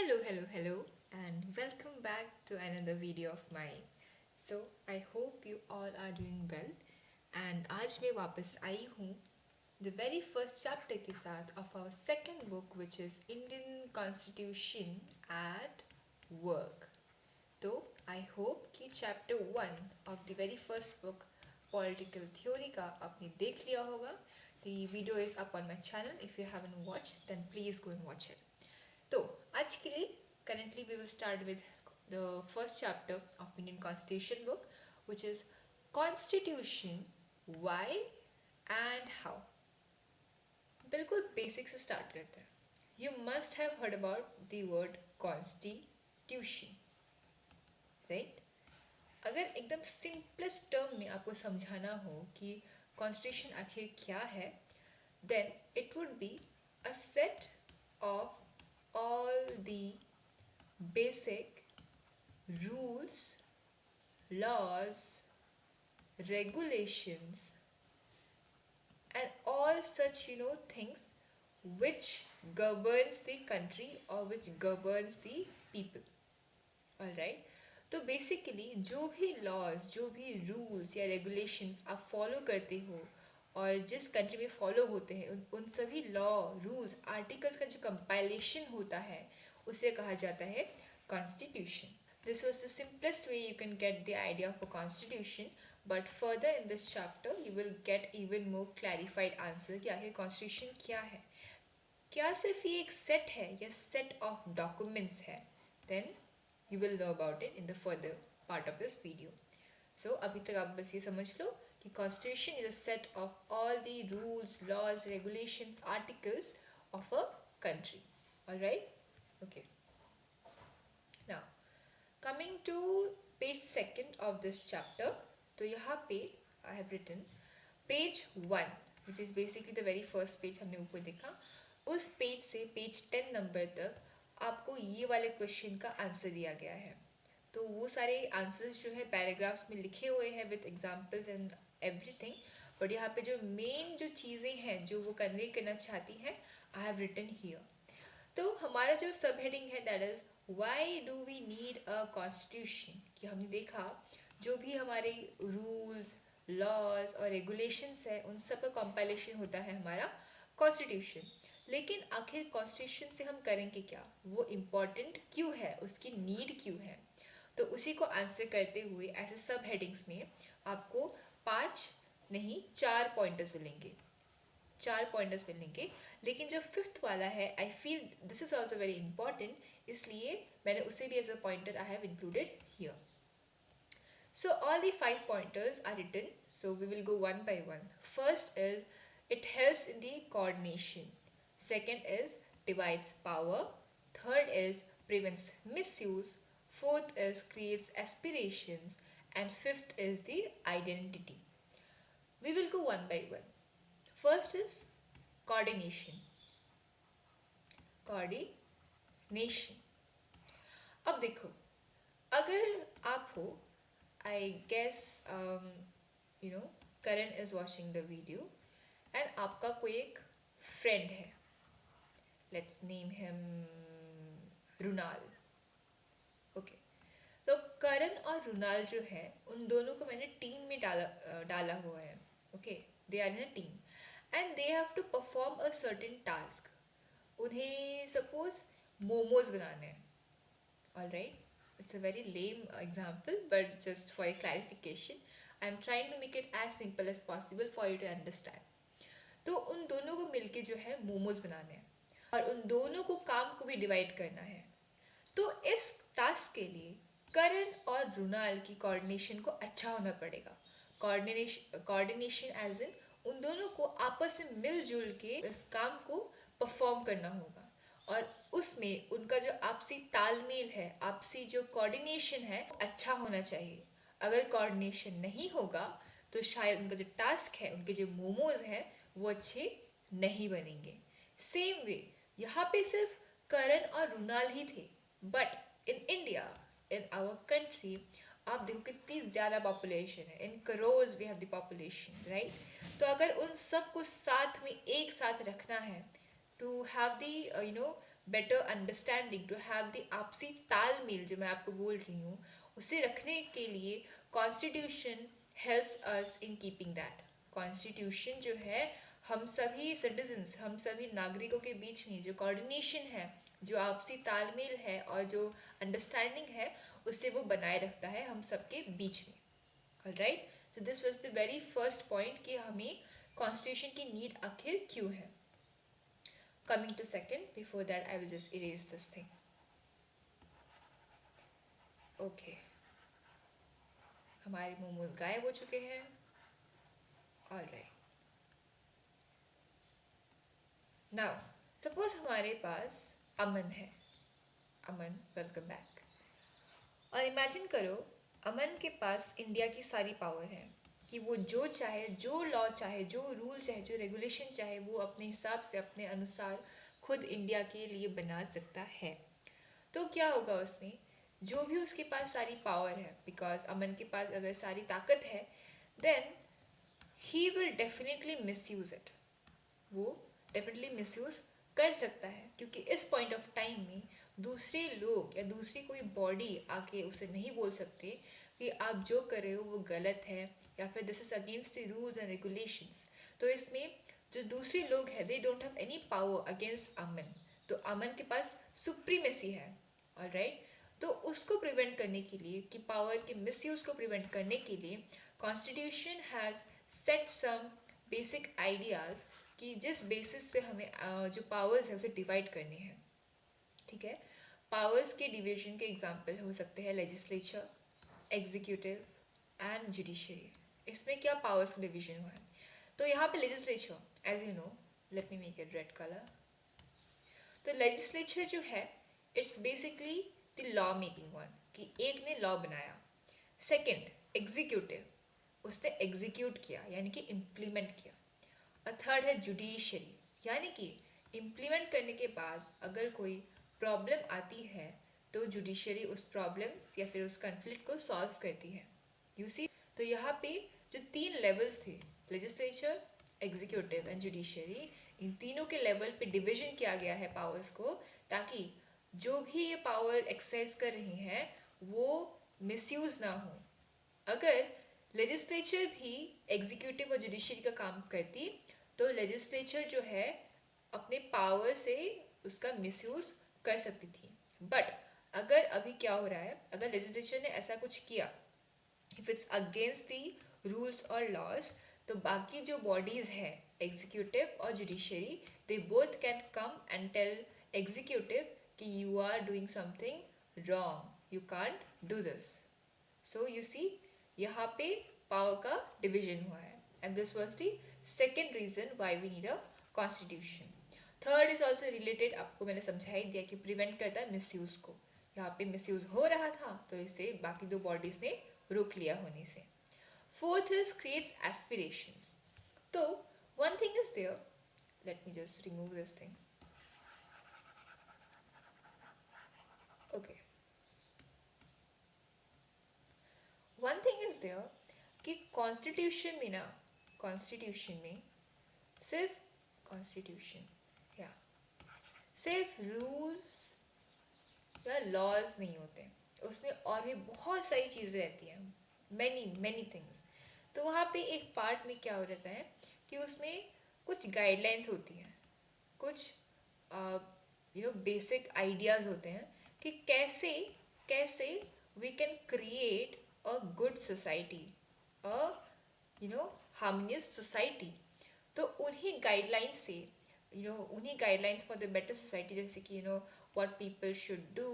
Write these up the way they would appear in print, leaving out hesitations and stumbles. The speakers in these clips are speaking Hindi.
Hello, and welcome back to another video of mine. So, I hope you all are doing well. And आज मैं वापस आई हूँ the very first chapter के साथ of our second book, which is Indian Constitution at Work. तो I hope कि chapter 1 of the very first book, Political Theory का आपने देख लिया होगा. The video is up on my channel. If you haven't watched, then please go and watch it. तो आज के लिए currently we will start with the first chapter of Indian Constitution book, which is Constitution, why and how. बिल्कुल बेसिक से स्टार्ट करते हैं. You must have heard about the word constitution, right? अगर एकदम सिंपलेस्ट टर्म में आपको समझाना हो कि कॉन्स्टिट्यूशन आखिर क्या है, then it would be a set of all the basic rules, laws, regulations, and all such things which governs the country or which governs the people. All right. तो बेसिकली जो भी लॉज, जो भी रूल्स या रेगुलेशंस आप फॉलो करते हो और जिस कंट्री में फॉलो होते हैं उन सभी लॉ, रूल्स, आर्टिकल्स का जो कंपाइलेशन होता है उसे कहा जाता है constitution. This was the simplest way you can get the idea of a constitution, but further in this chapter you will get even more clarified answer कि आखिर constitution क्या है. क्या सिर्फ ये एक सेट है या सेट ऑफ डॉक्यूमेंट्स है? Then you will know about it in the further part of this video. So अभी तक आप बस ये समझ लो कि constitution is a set of all the rules, laws, regulations, articles of a country. Alright? Okay. Now, coming to page second of this chapter, तो यहाँ पे I have written page 1, which is basically the very first page हमने ऊपर देखा. उस पेज से पेज 10 नंबर तक आपको ये वाले क्वेश्चन का आंसर दिया गया है. तो वो सारे आंसर्स जो है पैराग्राफ्स में लिखे हुए हैं with examples and everything, but यहाँ पे जो मेन जो चीज़ें हैं जो वो कन्वे करना चाहती हैं आई हैव रिटन हियर. तो हमारा जो सब हेडिंग है that is why do we need a constitution. कि हमने देखा जो भी हमारे रूल्स, लॉज और रेगुलेशंस है उन सब का कंपाइलेशन होता है हमारा कॉन्स्टिट्यूशन. लेकिन आखिर कॉन्स्टिट्यूशन से हम करेंगे क्या, वो इम्पॉर्टेंट क्यों है, उसकी नीड क्यों है. तो उसी को आंसर करते हुए ऐसे सब हेडिंग्स में आपको 5 नहीं 4 पॉइंटर्स मिलेंगे. 4 पॉइंटर्स मिलेंगे. लेकिन जो फिफ्थ वाला है I feel this is also very important, इसलिए मैंने उसे भी as a pointer I have included here. So all the 5 pointers are written, so we will go one by one. First is it helps in the coordination. Second is divides power. Third is prevents misuse. Fourth is creates aspirations. And fifth is the identity. We will go one by one. First is coordination. Coordination. अब देखो, अगर आप हो, I guess Karan is watching the video and आपका कोई एक friend है, let's name him रुनाल. ओके. तो करण और रुनाल जो है उन दोनों को मैंने टीम में डाला हुआ है. Okay, they are in a team and they have to perform a certain task. उन्हें सपोज मोमोज बनाने हैं. Alright, it's a very lame example, but just for a clarification I am trying to make it as simple as possible for you to understand. तो उन दोनों को मिलके जो है मोमोज बनाने हैं और उन दोनों को काम को भी डिवाइड करना है. तो इस टास्क के लिए करण और रुनाल की कोऑर्डिनेशन को अच्छा होना पड़ेगा. कोऑर्डिनेशन एज इन उन दोनों को आपस में मिलजुल के इस काम को परफॉर्म करना होगा और उसमें उनका जो आपसी तालमेल है, आपसी जो कोऑर्डिनेशन है अच्छा होना चाहिए. अगर कोऑर्डिनेशन नहीं होगा तो शायद उनका जो टास्क है, उनके जो मोमोज हैं वो अच्छे नहीं बनेंगे. सेम वे यहाँ पे सिर्फ करण और रुनाल ही थे, but in India, in our country, आप देखो कितनी ज़्यादा पॉपुलेशन है. In crores we have the population, right. तो अगर उन सब को साथ में एक साथ रखना है to have the better understanding, to have the आपसी तालमेल जो मैं आपको बोल रही हूँ, उसे रखने के लिए constitution helps us in keeping that. Constitution जो है हम सभी सिटीजन्स, हम सभी नागरिकों के बीच में जो कोऑर्डिनेशन है, जो आपसी तालमेल है और जो अंडरस्टैंडिंग है, उससे वो बनाए रखता है हम सबके बीच में। Alright, so this was the very first point कि हमें कॉन्स्टिट्यूशन की नीड आखिर क्यों है। Coming to second, before that I will just erase this thing. Okay, हमारे मोमोज गायब हो चुके हैं। ऑल राइट, नाउ सपोज हमारे पास अमन है। अमन, वेलकम बैक। और इमेजिन करो अमन के पास इंडिया की सारी पावर है कि वो जो चाहे, जो लॉ चाहे, जो रूल चाहे, जो रेगुलेशन चाहे, वो अपने हिसाब से अपने अनुसार खुद इंडिया के लिए बना सकता है। तो क्या होगा उसमें, जो भी उसके पास सारी पावर है, बिकॉज अमन के पास अगर सारी ताकत है, then he will definitely misuse it. वो डेफिनेटली मिसयूज कर सकता है, क्योंकि इस पॉइंट ऑफ टाइम में दूसरे लोग या दूसरी कोई बॉडी आके उसे नहीं बोल सकते कि आप जो कर रहे हो वो गलत है, या फिर this is against the rules and regulations. तो इसमें जो दूसरे लोग हैं, they don't have any power against Aman. तो अमन के पास सुप्रीमेसी है। ऑलराइट, तो उसको प्रिवेंट करने के लिए, कि पावर के मिसयूज को प्रिवेंट करने के लिए, constitution has set some basic ideas कि जिस बेसिस पे हमें जो पावर्स है उसे डिवाइड करने हैं। ठीक है, पावर्स के डिवीजन के एग्जांपल हो सकते हैं लेजिस्लेचर, एग्जीक्यूटिव एंड जुडिशरी। इसमें क्या पावर्स का डिवीजन हुआ है, तो यहाँ पे legislature, as you know, let me make it red colour. तो लेजिस्लेचर जो है, it's basically the law making one, कि एक ने लॉ बनाया। सेकंड, एग्जीक्यूटिव, उसने एग्जीक्यूट किया यानी कि इम्प्लीमेंट किया। और थर्ड है जुडिशरी, यानी कि इम्प्लीमेंट करने के बाद अगर कोई प्रॉब्लम आती है तो जुडिशरी उस प्रॉब्लम या फिर उस कन्फ्लिक्ट को सॉल्व करती है। यू सी, तो यहाँ पे जो तीन लेवल्स थे, लेजिस्लेचर, एग्जीक्यूटिव एंड जुडिशरी, इन तीनों के लेवल पे डिवीजन किया गया है पावर्स को, ताकि जो भी ये पावर एक्सेस कर रही हैं वो मिसयूज ना हो। अगर लेजिस्लेचर भी एग्जीक्यूटिव और जुडिशरी का काम करती, तो लेजिस्लेचर जो है अपने पावर से उसका मिसयूज कर सकती थी। बट अगर अभी क्या हो रहा है, अगर लेजिस्लेचर ने ऐसा कुछ किया, if it's against the rules और लॉज, तो बाकी जो बॉडीज है, एग्जीक्यूटिव और judiciary, they both can come and tell executive कि you are doing something wrong, you can't do this. So you see, यहाँ पे पावर का डिवीजन हुआ है, and this was the second reason why we need a constitution. Third is also related, आपको मैंने समझा ही दिया कि प्रिवेंट करता है मिसयूज को। यहाँ पे मिसयूज हो रहा था तो इसे बाकी दो बॉडीज ने रोक लिया होने से। Fourth is creates aspirations. तो one thing is there, let me just remove this thing. Okay, one thing is there कि कॉन्स्टिट्यूशन में ना, कॉन्स्टिट्यूशन में सिर्फ कॉन्स्टिट्यूशन या सिर्फ रूल्स या लॉज नहीं होते, उसमें और भी बहुत सारी चीज़ें रहती हैं, मैनी मैनी थिंग्स। तो वहाँ पे एक पार्ट में क्या हो जाता है कि उसमें कुछ गाइडलाइंस होती हैं, कुछ बेसिक आइडियाज़ होते हैं कि कैसे कैसे we can create a good society, a harmonious society. तो उन्हीं गाइडलाइंस से, उन्हीं guidelines for the better society, जैसे कि what people should do,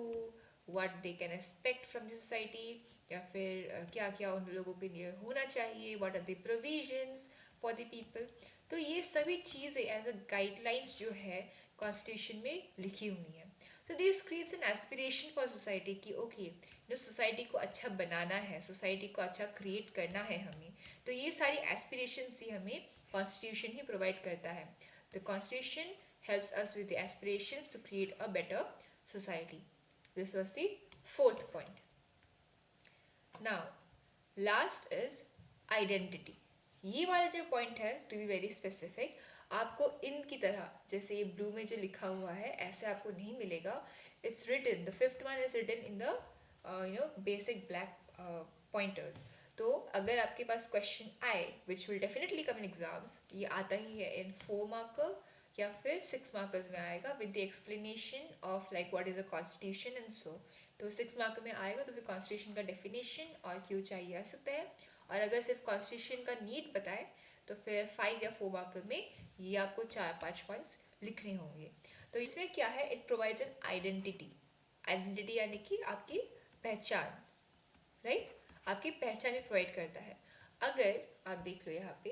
what they can expect from the society, या फिर क्या क्या उन लोगों के लिए होना चाहिए, what are the provisions for the people. तो ये सभी चीज़ें एज अ गाइडलाइंस जो है कॉन्स्टिट्यूशन में लिखी हुई हैं। So this creates an aspiration for society कि ओके, सोसाइटी को अच्छा बनाना है, सोसाइटी को अच्छा क्रिएट करना है हमें। तो ये सारी एस्पिरेशंस भी हमें कॉन्स्टिट्यूशन ही प्रोवाइड करता है। The constitution helps us with the aspirations to create a better society. This was the fourth point. Now, last is identity. ये वाला जो पॉइंट है, टू बी वेरी स्पेसिफिक, आपको इन की तरह जैसे ये ब्लू में जो लिखा हुआ है ऐसे आपको नहीं मिलेगा. It's written, the fifth one is written in the basic black pointers. तो अगर आपके पास क्वेश्चन आए which will definitely come in exams, ये आता ही है इन 4 मार्कर या फिर 6 मार्कर्स में आएगा with the explanation of like what is a constitution and so. तो 6 मार्कर में आएगा तो फिर कॉन्स्टिट्यूशन का डेफिनेशन और क्यों चाहिए आ सकता है. और अगर सिर्फ कॉन्स्टिट्यूशन का नीड बताए तो फिर 5 या 4 मार्कर में ये आपको 4-5 पॉइंट्स लिखने होंगे. तो इसमें क्या है, it provides an identity. Identity यानी कि आपकी पहचान, राइट, आपकी पहचान में प्रोवाइड करता है. अगर आप देख लो यहाँ पे,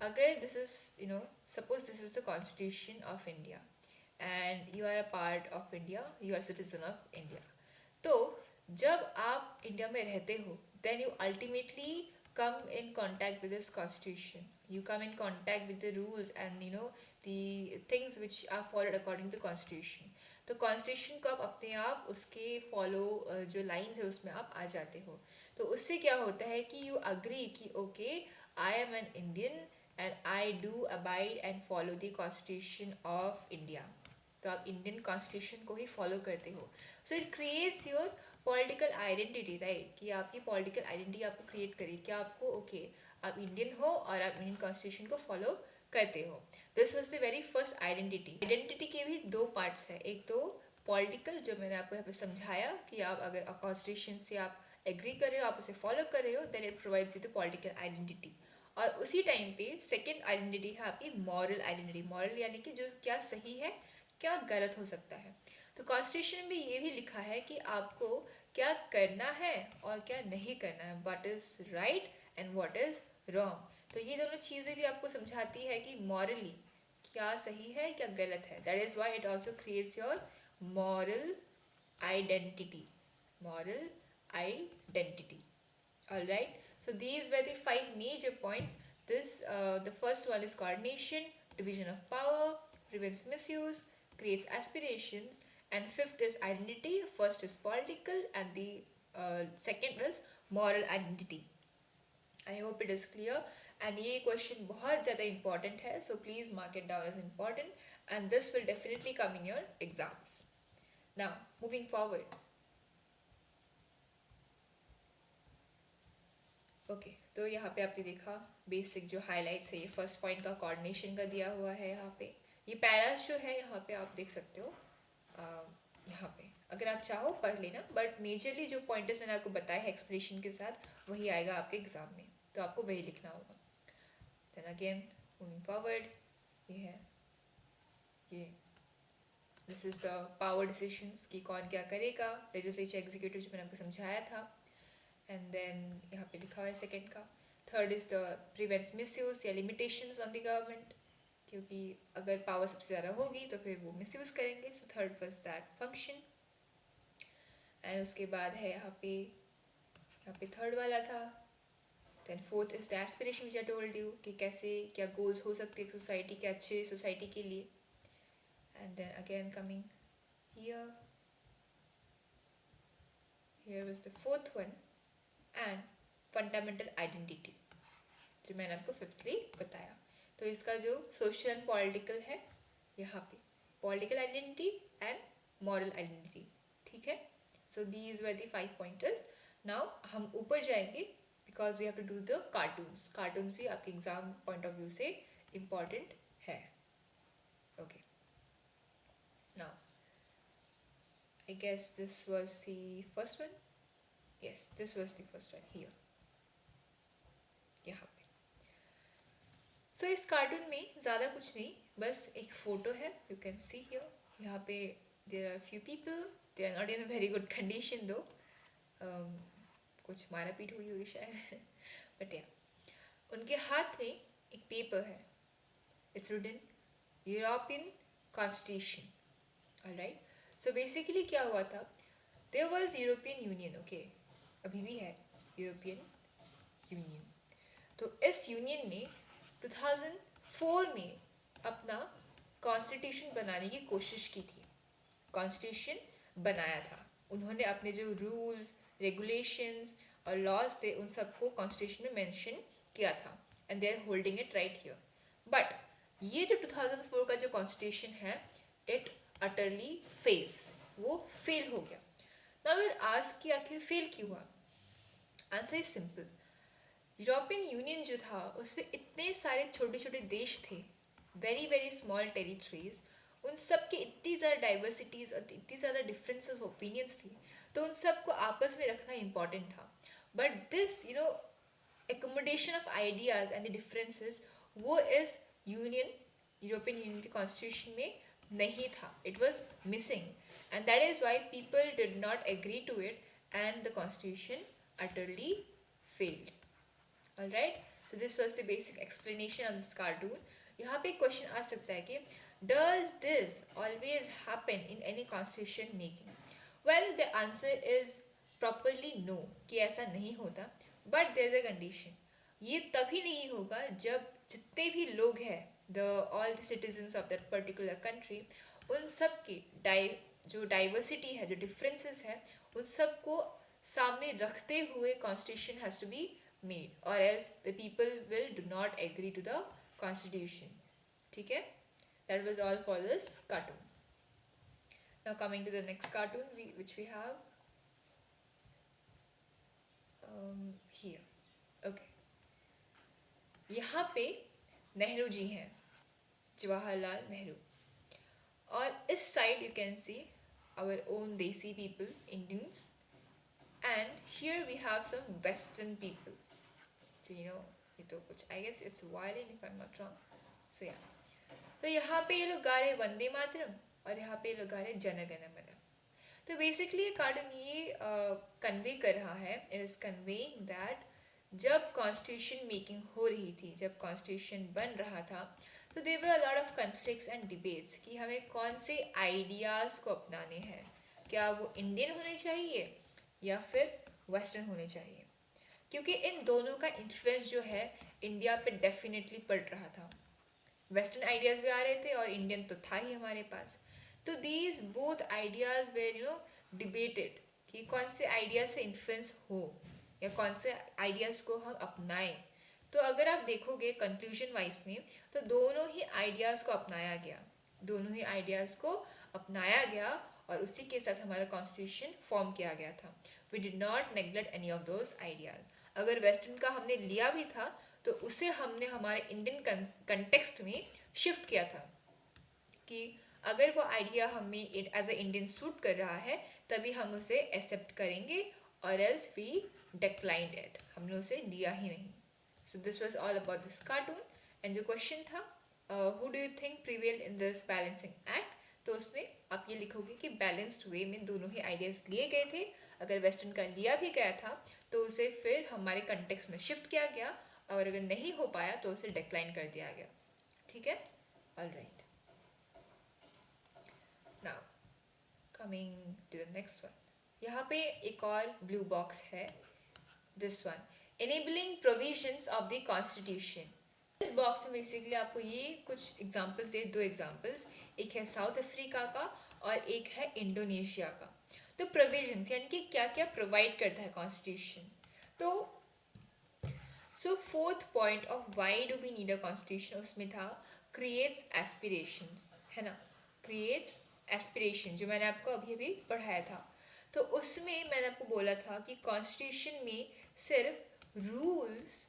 अगर this is suppose this is the constitution of India and you are a part of India, you are citizen of India. तो जब आप इंडिया में रहते हो then you ultimately come in contact with this constitution, you come in contact with the rules and the things which are followed according to constitution. तो कॉन्स्टिट्यूशन को आप अपने आप उसके फॉलो जो लाइन्स है उसमें आप आ जाते हो. तो उससे क्या होता है कि यू अग्री कि okay I am an Indian and I do abide and follow the constitution of India. तो आप इंडियन कॉन्स्टिट्यूशन को ही फॉलो करते हो. So it creates your political identity, right, कि आपकी पॉलिटिकल आइडेंटिटी आपको क्रिएट करी कि आपको ओके आप इंडियन हो और आप इंडियन कॉन्स्टिट्यूशन को फॉलो करते हो. This was the very first identity. Identity के भी 2 पार्ट्स हैं. एक तो पॉलिटिकल जो मैंने आपको यहाँ पे समझाया कि आप अगर कॉन्स्टिट्यूशन से आप एग्री कर रहे हो, आप उसे फॉलो कर रहे हो, then it provides you the political identity. और उसी टाइम पे सेकेंड आइडेंटिटी है आपकी मॉरल आइडेंटिटी. मॉरल यानी कि जो क्या सही है क्या गलत हो सकता है. तो कॉन्स्टिट्यूशन में ये भी लिखा है कि आपको क्या करना है और क्या नहीं करना है, what is right and what is wrong. तो ये दोनों चीज़ें भी आपको समझाती है कि मॉरली क्या सही है क्या गलत है. That is why it also creates your moral identity. Moral identity. Alright, so these were the 5 major points. The first one is coordination, division of power, prevents misuse, creates aspirations, and fifth is identity. First is political, and the second is moral identity. I hope it is clear. And ये question बहुत ज़्यादा important है, so please mark it down as important, and this will definitely come in your exams. Now, moving forward. Okay तो यहाँ पे आपने देखा बेसिक जो हाइलाइट्स है, ये फर्स्ट पॉइंट का कोऑर्डिनेशन का दिया हुआ है. यहाँ पे ये पैरास जो है यहाँ पे आप देख सकते हो. यहाँ पे अगर आप चाहो पढ़ लेना, बट मेजरली जो पॉइंटर्स मैंने आपको बताया है एक्सप्रेशन के साथ वही आएगा आपके एग्जाम में, तो आपको वही लिखना होगा. देन अगेन मूविंग फॉरवर्ड, ये है ये this is the power decisions कि कौन क्या करेगा, लेजिस्लेचर एग्जीक्यूटिव जो मैंने आपको समझाया था. एंड देन यहाँ पे लिखा हुआ है सेकेंड का. Third is the prevents misuse या लिमिटेशंस ऑन द गवर्नमेंट, क्योंकि अगर पावर सबसे ज़्यादा होगी तो फिर वो मिसयूज़ करेंगे. So third was that function. And उसके बाद है यहाँ पे थर्ड वाला था. Then fourth is the aspiration which I told you कि कैसे क्या गोल्स हो सकते हैं सोसाइटी के, अच्छे सोसाइटी के लिए. And then again coming here was the fourth one and fundamental identity जो मैंने आपको फिफ्थली बताया. तो इसका जो सोशल एंड पॉलिटिकल है यहाँ पे political identity and moral identity. ठीक है. So these were the 5 pointers. Now हम ऊपर जाएंगे because we have to do the cartoons. Cartoons भी आपके एग्जाम पॉइंट ऑफ व्यू से इम्पॉर्टेंट है. Okay now I guess this was the first one. Yes, this was the first one here. यहाँ पे. So इस कार्टून में ज़्यादा कुछ नहीं, बस एक फ़ोटो है. You can see here. यहाँ पे there are few people. They are not in a very good condition though. कुछ मारा पीट हुई होगी शायद. But yeah, उनके हाथ में एक पेपर है. It's written European Constitution. Alright. So basically क्या हुआ था? There was European Union. Okay. अभी भी है यूरोपियन यूनियन. तो इस यूनियन ने 2004 में अपना कॉन्स्टिट्यूशन बनाने की कोशिश की थी. कॉन्स्टिट्यूशन बनाया था उन्होंने. अपने जो रूल्स रेगुलेशंस और लॉज थे उन सबको कॉन्स्टिट्यूशन में मेंशन किया था. And they are holding it right here. But ये जो 2004 का जो कॉन्स्टिट्यूशन है, इट अटरली फेल्स, वो फेल हो गया। नाउ विल आस्क कि आखिर फेल क्यों हुआ। Answer is simple. European union जो था उसमें इतने सारे छोटे छोटे देश थे, वेरी वेरी स्मॉल टेरिटरीज, उन सब की इतनी ज़्यादा डाइवर्सिटीज़ और इतनी ज़्यादा डिफरेंसेस ऑफ ओपिनियंस थी, तो उन सबको आपस में रखना इम्पॉर्टेंट था। But this accommodation of ideas and the differences, वो इस यूनियन यूरोपियन यूनियन के कॉन्स्टिट्यूशन में नहीं था, it was missing, and that is why people did not agree to it and the constitution utterly failed. Alright, so this was the basic explanation of this cartoon. यहाँ पे क्वेश्चन आ सकता है कि does this always happen in any constitution making? Well, the answer is properly no, कि ऐसा नहीं होता, but there is a condition. ये तभी नहीं होगा जब जितने भी लोग हैं, the all the citizens of that particular country, उन सब की जो डाइवर्सिटी है, जो डिफरेंसेस है, उन सबको सामने रखते हुए constitution has to be made, or else the people will do not agree to the constitution. ठीक है, that was all for this cartoon. Now coming to the next cartoon which we have here. Okay, यहाँ पे नेहरू जी हैं, जवाहरलाल नेहरू, और इस side you can see our own desi people, Indians, and here we have some Western people. So ये तो कुछ I guess it's violin if I'm not wrong. So yeah, तो यहाँ पे ये लोग गा रहे वंदे मातरम और यहाँ पे ये लोग गा रहे जन गण मन। तो बेसिकली ये कार्टून ये कन्वे कर रहा है, इट इज़ कन्वेइंग दैट जब कॉन्स्टिट्यूशन मेकिंग हो रही थी, जब कॉन्स्टिट्यूशन बन रहा था, तो there were a lot of conflicts and debates कि हमें कौन से आइडियाज़ को अपनाने हैं, क्या वो इंडियन होने चाहिए या फिर वेस्टर्न होने चाहिए, क्योंकि इन दोनों का इन्फ्लुएंस जो है इंडिया पे डेफिनेटली पड़ रहा था। वेस्टर्न आइडियाज़ भी आ रहे थे और इंडियन तो था ही हमारे पास। तो these both ideas were debated कि कौन से आइडियाज़ से इन्फ्लुएंस हो या कौन से आइडियाज़ को हम अपनाएं। तो अगर आप देखोगे कंक्लूजन वाइज में, तो दोनों ही आइडियाज़ को अपनाया गया, दोनों ही आइडियाज़ को अपनाया गया और उसी के साथ हमारा कॉन्स्टिट्यूशन फॉर्म किया गया था। We did not neglect any of those ideas. अगर वेस्टर्न का हमने लिया भी था तो उसे हमने हमारे इंडियन कंटेक्स्ट में शिफ्ट किया था कि अगर वो आइडिया हमें एज अ इंडियन सूट कर रहा है तभी हम उसे एक्सेप्ट करेंगे, और एल्स वी डिक्लाइंड इट, हमने उसे लिया ही नहीं। सो this was all about this cartoon. And जो क्वेश्चन था who do you think prevail in this balancing act, तो उसमें आप ये लिखोगे कि बैलेंस्ड वे में दोनों ही आइडियाज़ लिए गए थे। अगर वेस्टर्न का लिया भी गया था तो उसे फिर हमारे कंटेक्स्ट में शिफ्ट किया गया, और अगर नहीं हो पाया तो उसे डिक्लाइन कर दिया गया। ठीक है, alright. Now coming to the next one, यहाँ पे एक और ब्लू बॉक्स है, this one, enabling provisions of the constitution. इस बॉक्स में बेसिकली आपको ये कुछ एग्जांपल्स दे, दो एग्जांपल्स, एक है साउथ अफ्रीका का और एक है इंडोनेशिया का। तो प्रोविजंस यानी कि क्या क्या प्रोवाइड करता है कॉन्स्टिट्यूशन। तो so fourth point of why do we need a constitution, उसमें था क्रिएट्स एस्पिरेशंस, है ना, क्रिएट्स एस्पिरेशन, जो मैंने आपको अभी अभी पढ़ाया था। तो उसमें मैंने आपको बोला था कि कॉन्स्टिट्यूशन में सिर्फ रूल्स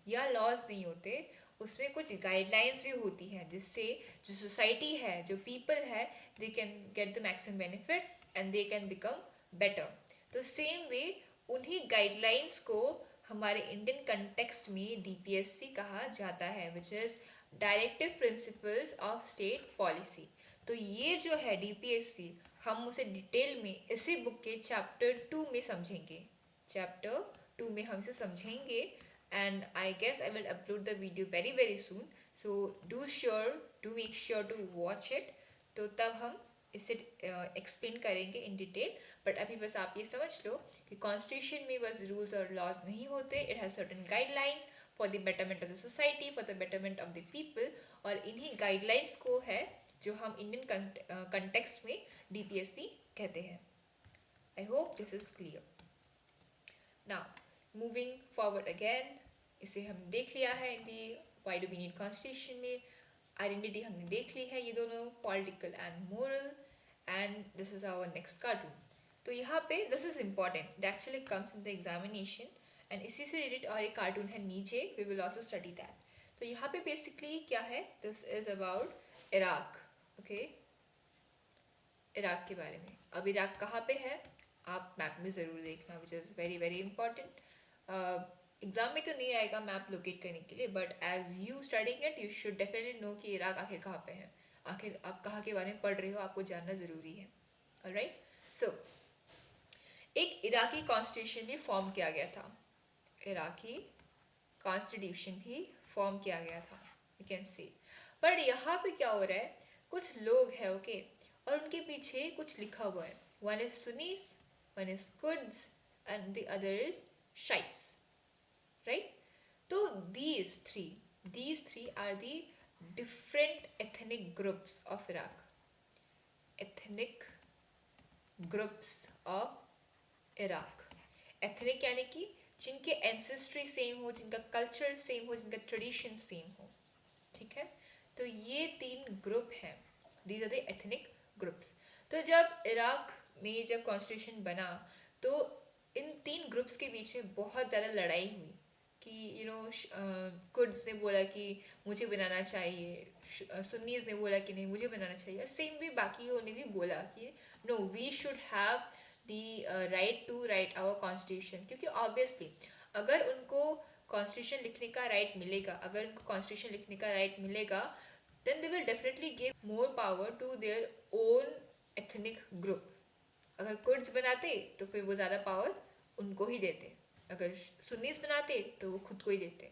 या लॉज नहीं होते, उसमें कुछ गाइडलाइंस भी होती हैं जिससे जो सोसाइटी है, जो पीपल है, they can get the maximum benefit and they can become better. तो सेम वे उन्हीं गाइडलाइंस को हमारे इंडियन कंटेक्स्ट में डीपीएसपी कहा जाता है, which is directive principles of state policy. तो ये जो है डीपीएसपी, हम उसे डिटेल में इसी बुक के चैप्टर 2 में समझेंगे, चैप्टर 2 में हम इसे समझेंगे, and I guess I will upload the video very very soon, so do make sure to watch it। तो तब हम इसे एक्सप्लेन करेंगे इन डिटेल। बट अभी बस आप ये समझ लो कि कॉन्स्टिट्यूशन में बस रूल्स और लॉज नहीं होते, it has certain guidelines for the betterment of the society, for the betterment of the people, और इन्हीं गाइडलाइंस को है जो हम इंडियन कंटेक्स्ट में डीपीएसपी कहते हैं। I hope this is clear. Now moving forward again, इसे हम देख लिया है in the why do we need constitution में आइडेंटिटी हमने देख ली है, ये दोनों political and moral, and this is our next cartoon. तो यहाँ पे this is important, it actually comes in the examination, and इसी से रिलेटेड और एक कार्टून है नीचे, we will also study that. तो यहाँ पे बेसिकली क्या है, this is about Iraq. Okay, Iraq के बारे में. अब इराक कहाँ पे है, आप मैप में ज़रूर देखना, which is very very important. Exam में तो नहीं आएगा मैप लोकेट करने के लिए, but as you studying it you should definitely know कि इराक आखिर कहाँ पे है, आखिर आप कहाँ के बारे में पढ़ रहे हो, आपको जानना ज़रूरी है. ऑलराइट, सो एक इराकी कॉन्स्टिट्यूशन भी फॉर्म किया गया था, इराकी कॉन्स्टिट्यूशन भी फॉर्म किया गया था, यू कैन सी. बट यहाँ पे क्या हो रहा है, कुछ लोग हैं ओके, और उनके पीछे कुछ लिखा हुआ है. One is Sunnis, one is Kurds, and the other is Shiites, right. तो these three are the different ethnic groups of Iraq, ethnic groups of Iraq. ethnic यानी कि जिनके एंसेस्ट्री सेम हो, जिनका कल्चर सेम हो, जिनका ट्रेडिशन सेम हो, ठीक है. तो ये 3 ग्रुप हैं, these are the ethnic groups. तो जब इराक में जब कॉन्स्टिट्यूशन बना तो इन 3 ग्रुप्स के बीच में बहुत ज़्यादा लड़ाई हुई कि यू नो कुर्ड्स ने बोला कि मुझे बनाना चाहिए, सुन्नीज ने बोला कि नहीं मुझे बनाना चाहिए, सेम वे बाकियों ने भी बोला कि no we should have the right to write our constitution. क्योंकि ऑब्वियसली अगर उनको कॉन्स्टिट्यूशन लिखने का राइट मिलेगा, अगर उनको कॉन्स्टिट्यूशन लिखने का राइट मिलेगा, then they will definitely give more power to their own ethnic group. अगर कुर्ड्स बनाते तो फिर वो ज़्यादा पावर उनको ही देते, अगर सुन्नीस बनाते तो वो खुद को ही देते.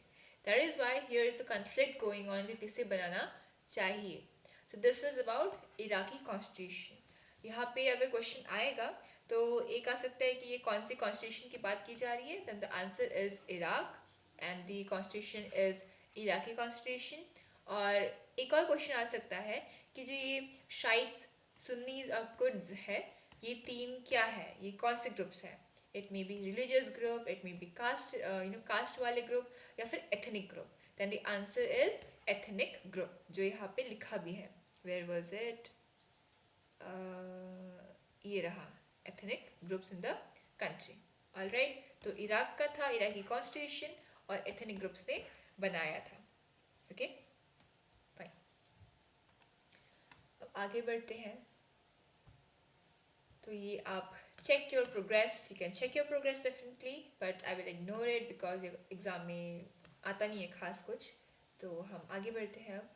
That is Y here is a conflict going on कि किसे बनाना चाहिए. सो this was about Iraqi constitution. यहाँ पे अगर क्वेश्चन आएगा तो एक आ सकता है कि ये कौन सी कॉन्स्टिट्यूशन की बात की जा रही है, then the answer is Iraq and the constitution is Iraqi constitution. और एक और क्वेश्चन आ सकता है कि जो ये शाइट्स, सुन्नीज और कुर्ड्स है, ये 3 क्या है, ये कौन से ग्रुप्स हैं. It may be religious group, it may be caste caste वाले ग्रुप, या फिर ethnic group. Then the answer is ethnic group, जो यहाँ पे लिखा भी है. वेयर वाज इट, ये रहा, ethnic groups in the country. Alright, तो इराक का था इराकी कॉन्स्टिट्यूशन और एथनिक ग्रुप्स ने बनाया था. Okay, fine. अब आगे बढ़ते हैं. तो ये आप check your progress, you can check your progress definitely, but I will ignore it because exam में आता नहीं है खास कुछ. तो हम आगे बढ़ते हैं अब.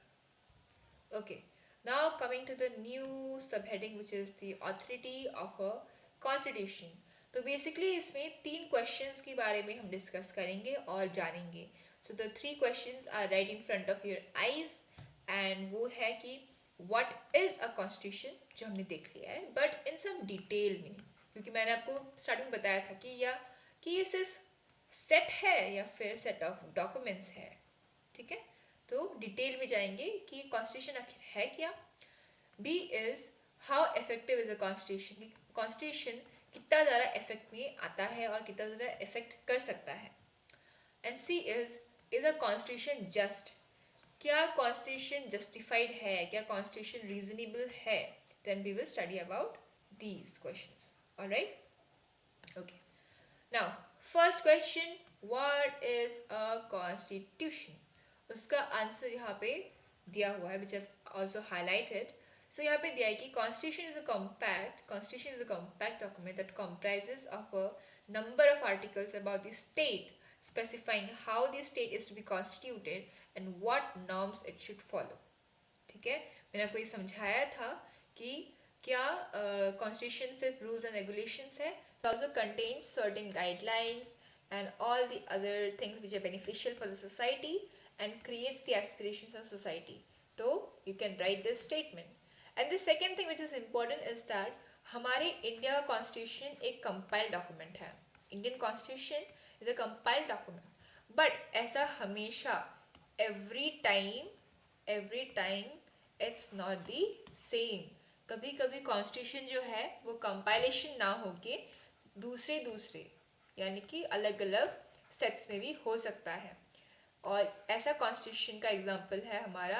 Okay, now coming to the new subheading which is the authority of a constitution. तो basically इसमें 3 questions के बारे में हम डिस्कस करेंगे और जानेंगे. So the 3 questions are right in front of your eyes, and वो है कि what is a constitution, जो हमने देख लिया है, but in some detail में, क्योंकि मैंने आपको स्टार्टिंग में बताया था कि ये सिर्फ सेट है या फिर सेट ऑफ डॉक्यूमेंट्स है. ठीक है, तो डिटेल में जाएंगे कि कॉन्स्टिट्यूशन आखिर है क्या. B is how effective is a constitution, constitution कितना ज़्यादा इफेक्ट में आता है और कितना ज़्यादा इफेक्ट कर सकता है. And C is a constitution just, क्या कॉन्स्टिट्यूशन जस्टिफाइड है, क्या कॉन्स्टिट्यूशन रीजनेबल है. Then we will study about these questions. Alright, okay. Now, first question, what is a constitution? उसका आंसर यहाँ पे दिया हुआ है, which I've also highlighted. So यहाँ पे दिया है कि constitution is a compact document that comprises of a number of articles about the state, specifying how the state is to be constituted and what norms it should follow. ठीक है, मैंने आपको ये समझाया था कि क्या कॉन्स्टिट्यूशन सिर्फ रूल्स एंड रेगुलेशंस है. It also contains certain guidelines and all the other things which are beneficial for the society and creates the aspirations of society. तो you can write this statement. And the second thing which is important is that हमारे इंडिया का कॉन्स्टिट्यूशन एक कंपाइल्ड डॉक्यूमेंट है. Indian constitution is a compiled document, but ऐसा हमेशा every time it's not the same. कभी कभी कॉन्स्टिट्यूशन जो है वो कंपाइलेशन ना होके दूसरे यानी कि अलग अलग सेट्स में भी हो सकता है. और ऐसा कॉन्स्टिट्यूशन का एग्जाम्पल है हमारा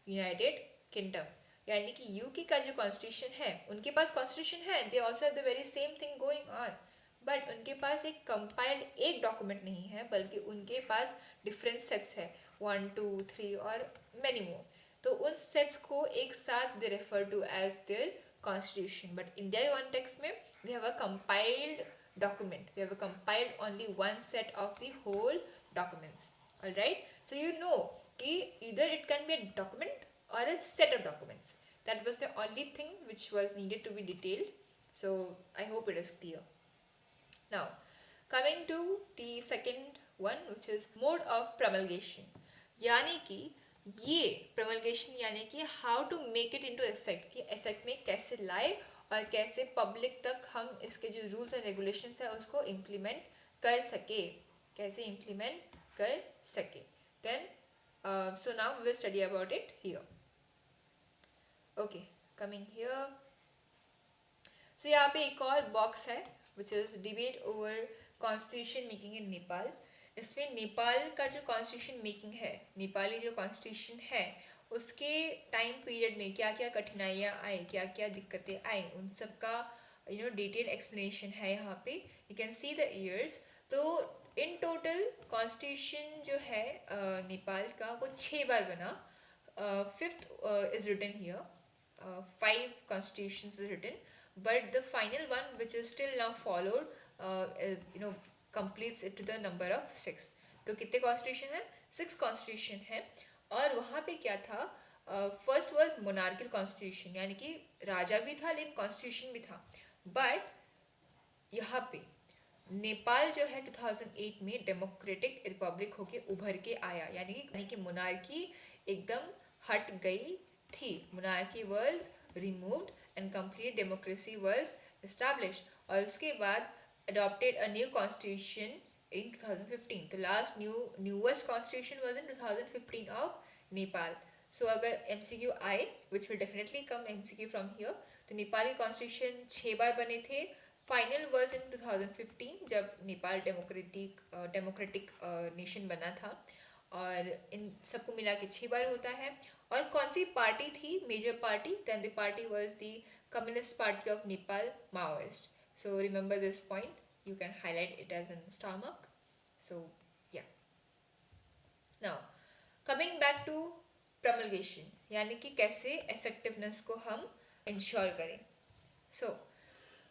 यूनाइटेड किंगडम, यानी कि यूके का जो कॉन्स्टिट्यूशन है, उनके पास कॉन्स्टिट्यूशन है, they also the very same thing going on, but उनके पास एक कंपाइल्ड एक डॉक्यूमेंट नहीं है, बल्कि उनके पास डिफरेंट सेट्स है, 1 2 3 और मैनी मोर। तो उन सेट्स को एक साथ they refer to as their constitution, but India context में we have a compiled document, we have compiled only one set of the whole documents. All right, so you know कि either it can be a document or a set of documents. That was the only thing which was needed to be detailed, so I hope it is clear. Now coming to the second one, which is mode of promulgation, यानी कि ये promulgation यानी कि how to make it into effect, कि effect में कैसे लाए और कैसे पब्लिक तक हम इसके जो रूल्स एंड रेगुलेशंस है उसको इम्प्लीमेंट कर सके, कैसे इम्प्लीमेंट कर सके। Then so now we will study about it here. Okay, coming here, so यहाँ पे एक और बॉक्स है which is debate over constitution making in Nepal. इसमें नेपाल का जो कॉन्स्टिट्यूशन मेकिंग है, नेपाली जो कॉन्स्टिट्यूशन है, उसके टाइम पीरियड में क्या क्या कठिनाइयाँ आई, क्या क्या दिक्कतें आई, उन सब का डिटेल एक्सप्लेनेशन है यहाँ पे। You can see the years. तो इन टोटल कॉन्स्टिट्यूशन जो है नेपाल का वो 6 बार बना। Fifth is written here, 5 constitutions is written, but the final one which is still now followed completes it to the number of 6. तो कितने कॉन्स्टिट्यूशन है? 6 कॉन्स्टिट्यूशन है। और वहाँ पे क्या था, फर्स्ट वाज मोनार्कियल कॉन्स्टिट्यूशन, यानी कि राजा भी था लेकिन कॉन्स्टिट्यूशन भी था। बट यहाँ पे नेपाल जो है 2008 में डेमोक्रेटिक रिपब्लिक होके उभर के आया, यानी कि मोनार्की एकदम हट गई थी, monarchy was removed and complete democracy was established. और उसके बाद adopted a new constitution in 2015. The last newest constitution was in 2015 of Nepal. So अगर MCQ आए, which will definitely come MCQ from here, तो नेपाली कॉन्स्टिट्यूशन 6 बार बने थे। फाइनल वर्स इन 2015 जब नेपाल डेमोक्रेटिक नेशन बना था, और इन सबको मिला के 6 बार होता है। और कौन सी पार्टी थी major party? Then the party was the communist party of Nepal, Maoist. So remember this point, you can highlight it as a star mark. So yeah, now coming back to promulgation, यानी कि कैसे effectiveness को हम ensure करें। So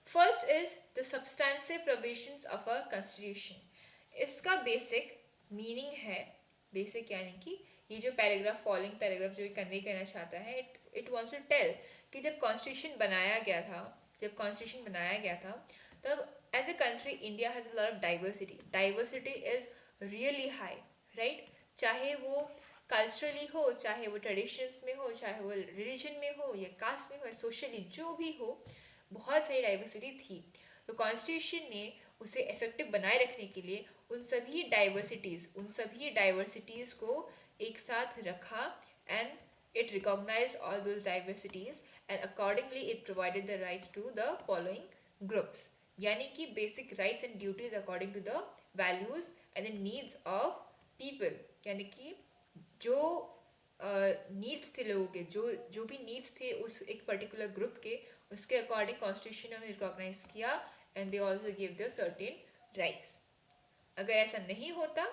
first is the substantive provisions of a constitution. इसका basic meaning है, basic यानी कि ये जो पैराग्राफ, फॉलोइंग पैराग्राफ जो कन्वे करना चाहता है, इट वांट्स टू टेल कि जब कॉन्स्टिट्यूशन बनाया गया था, तब as a country India has a lot of diversity is really high, right? चाहे वो कल्चरली हो, चाहे वो ट्रेडिशंस में हो, चाहे वो रिलीजन में हो या कास्ट में हो, सोशली जो भी हो, बहुत सारी डाइवर्सिटी थी। तो कॉन्स्टिट्यूशन ने उसे इफेक्टिव बनाए रखने के लिए उन सभी डाइवर्सिटीज़ को एक साथ रखा, and it recognized all those diversities and accordingly it provided the rights to the following groups, यानी कि basic rights and duties according to the values and the needs of people, यानी कि जो नीड्स थे लोगों के, जो भी नीड्स थे उस एक पर्टिकुलर ग्रुप के, उसके अकॉर्डिंग कॉन्स्टिट्यूशन ने रिकॉग्नाइज किया, and they also give the certain rights. अगर ऐसा नहीं होता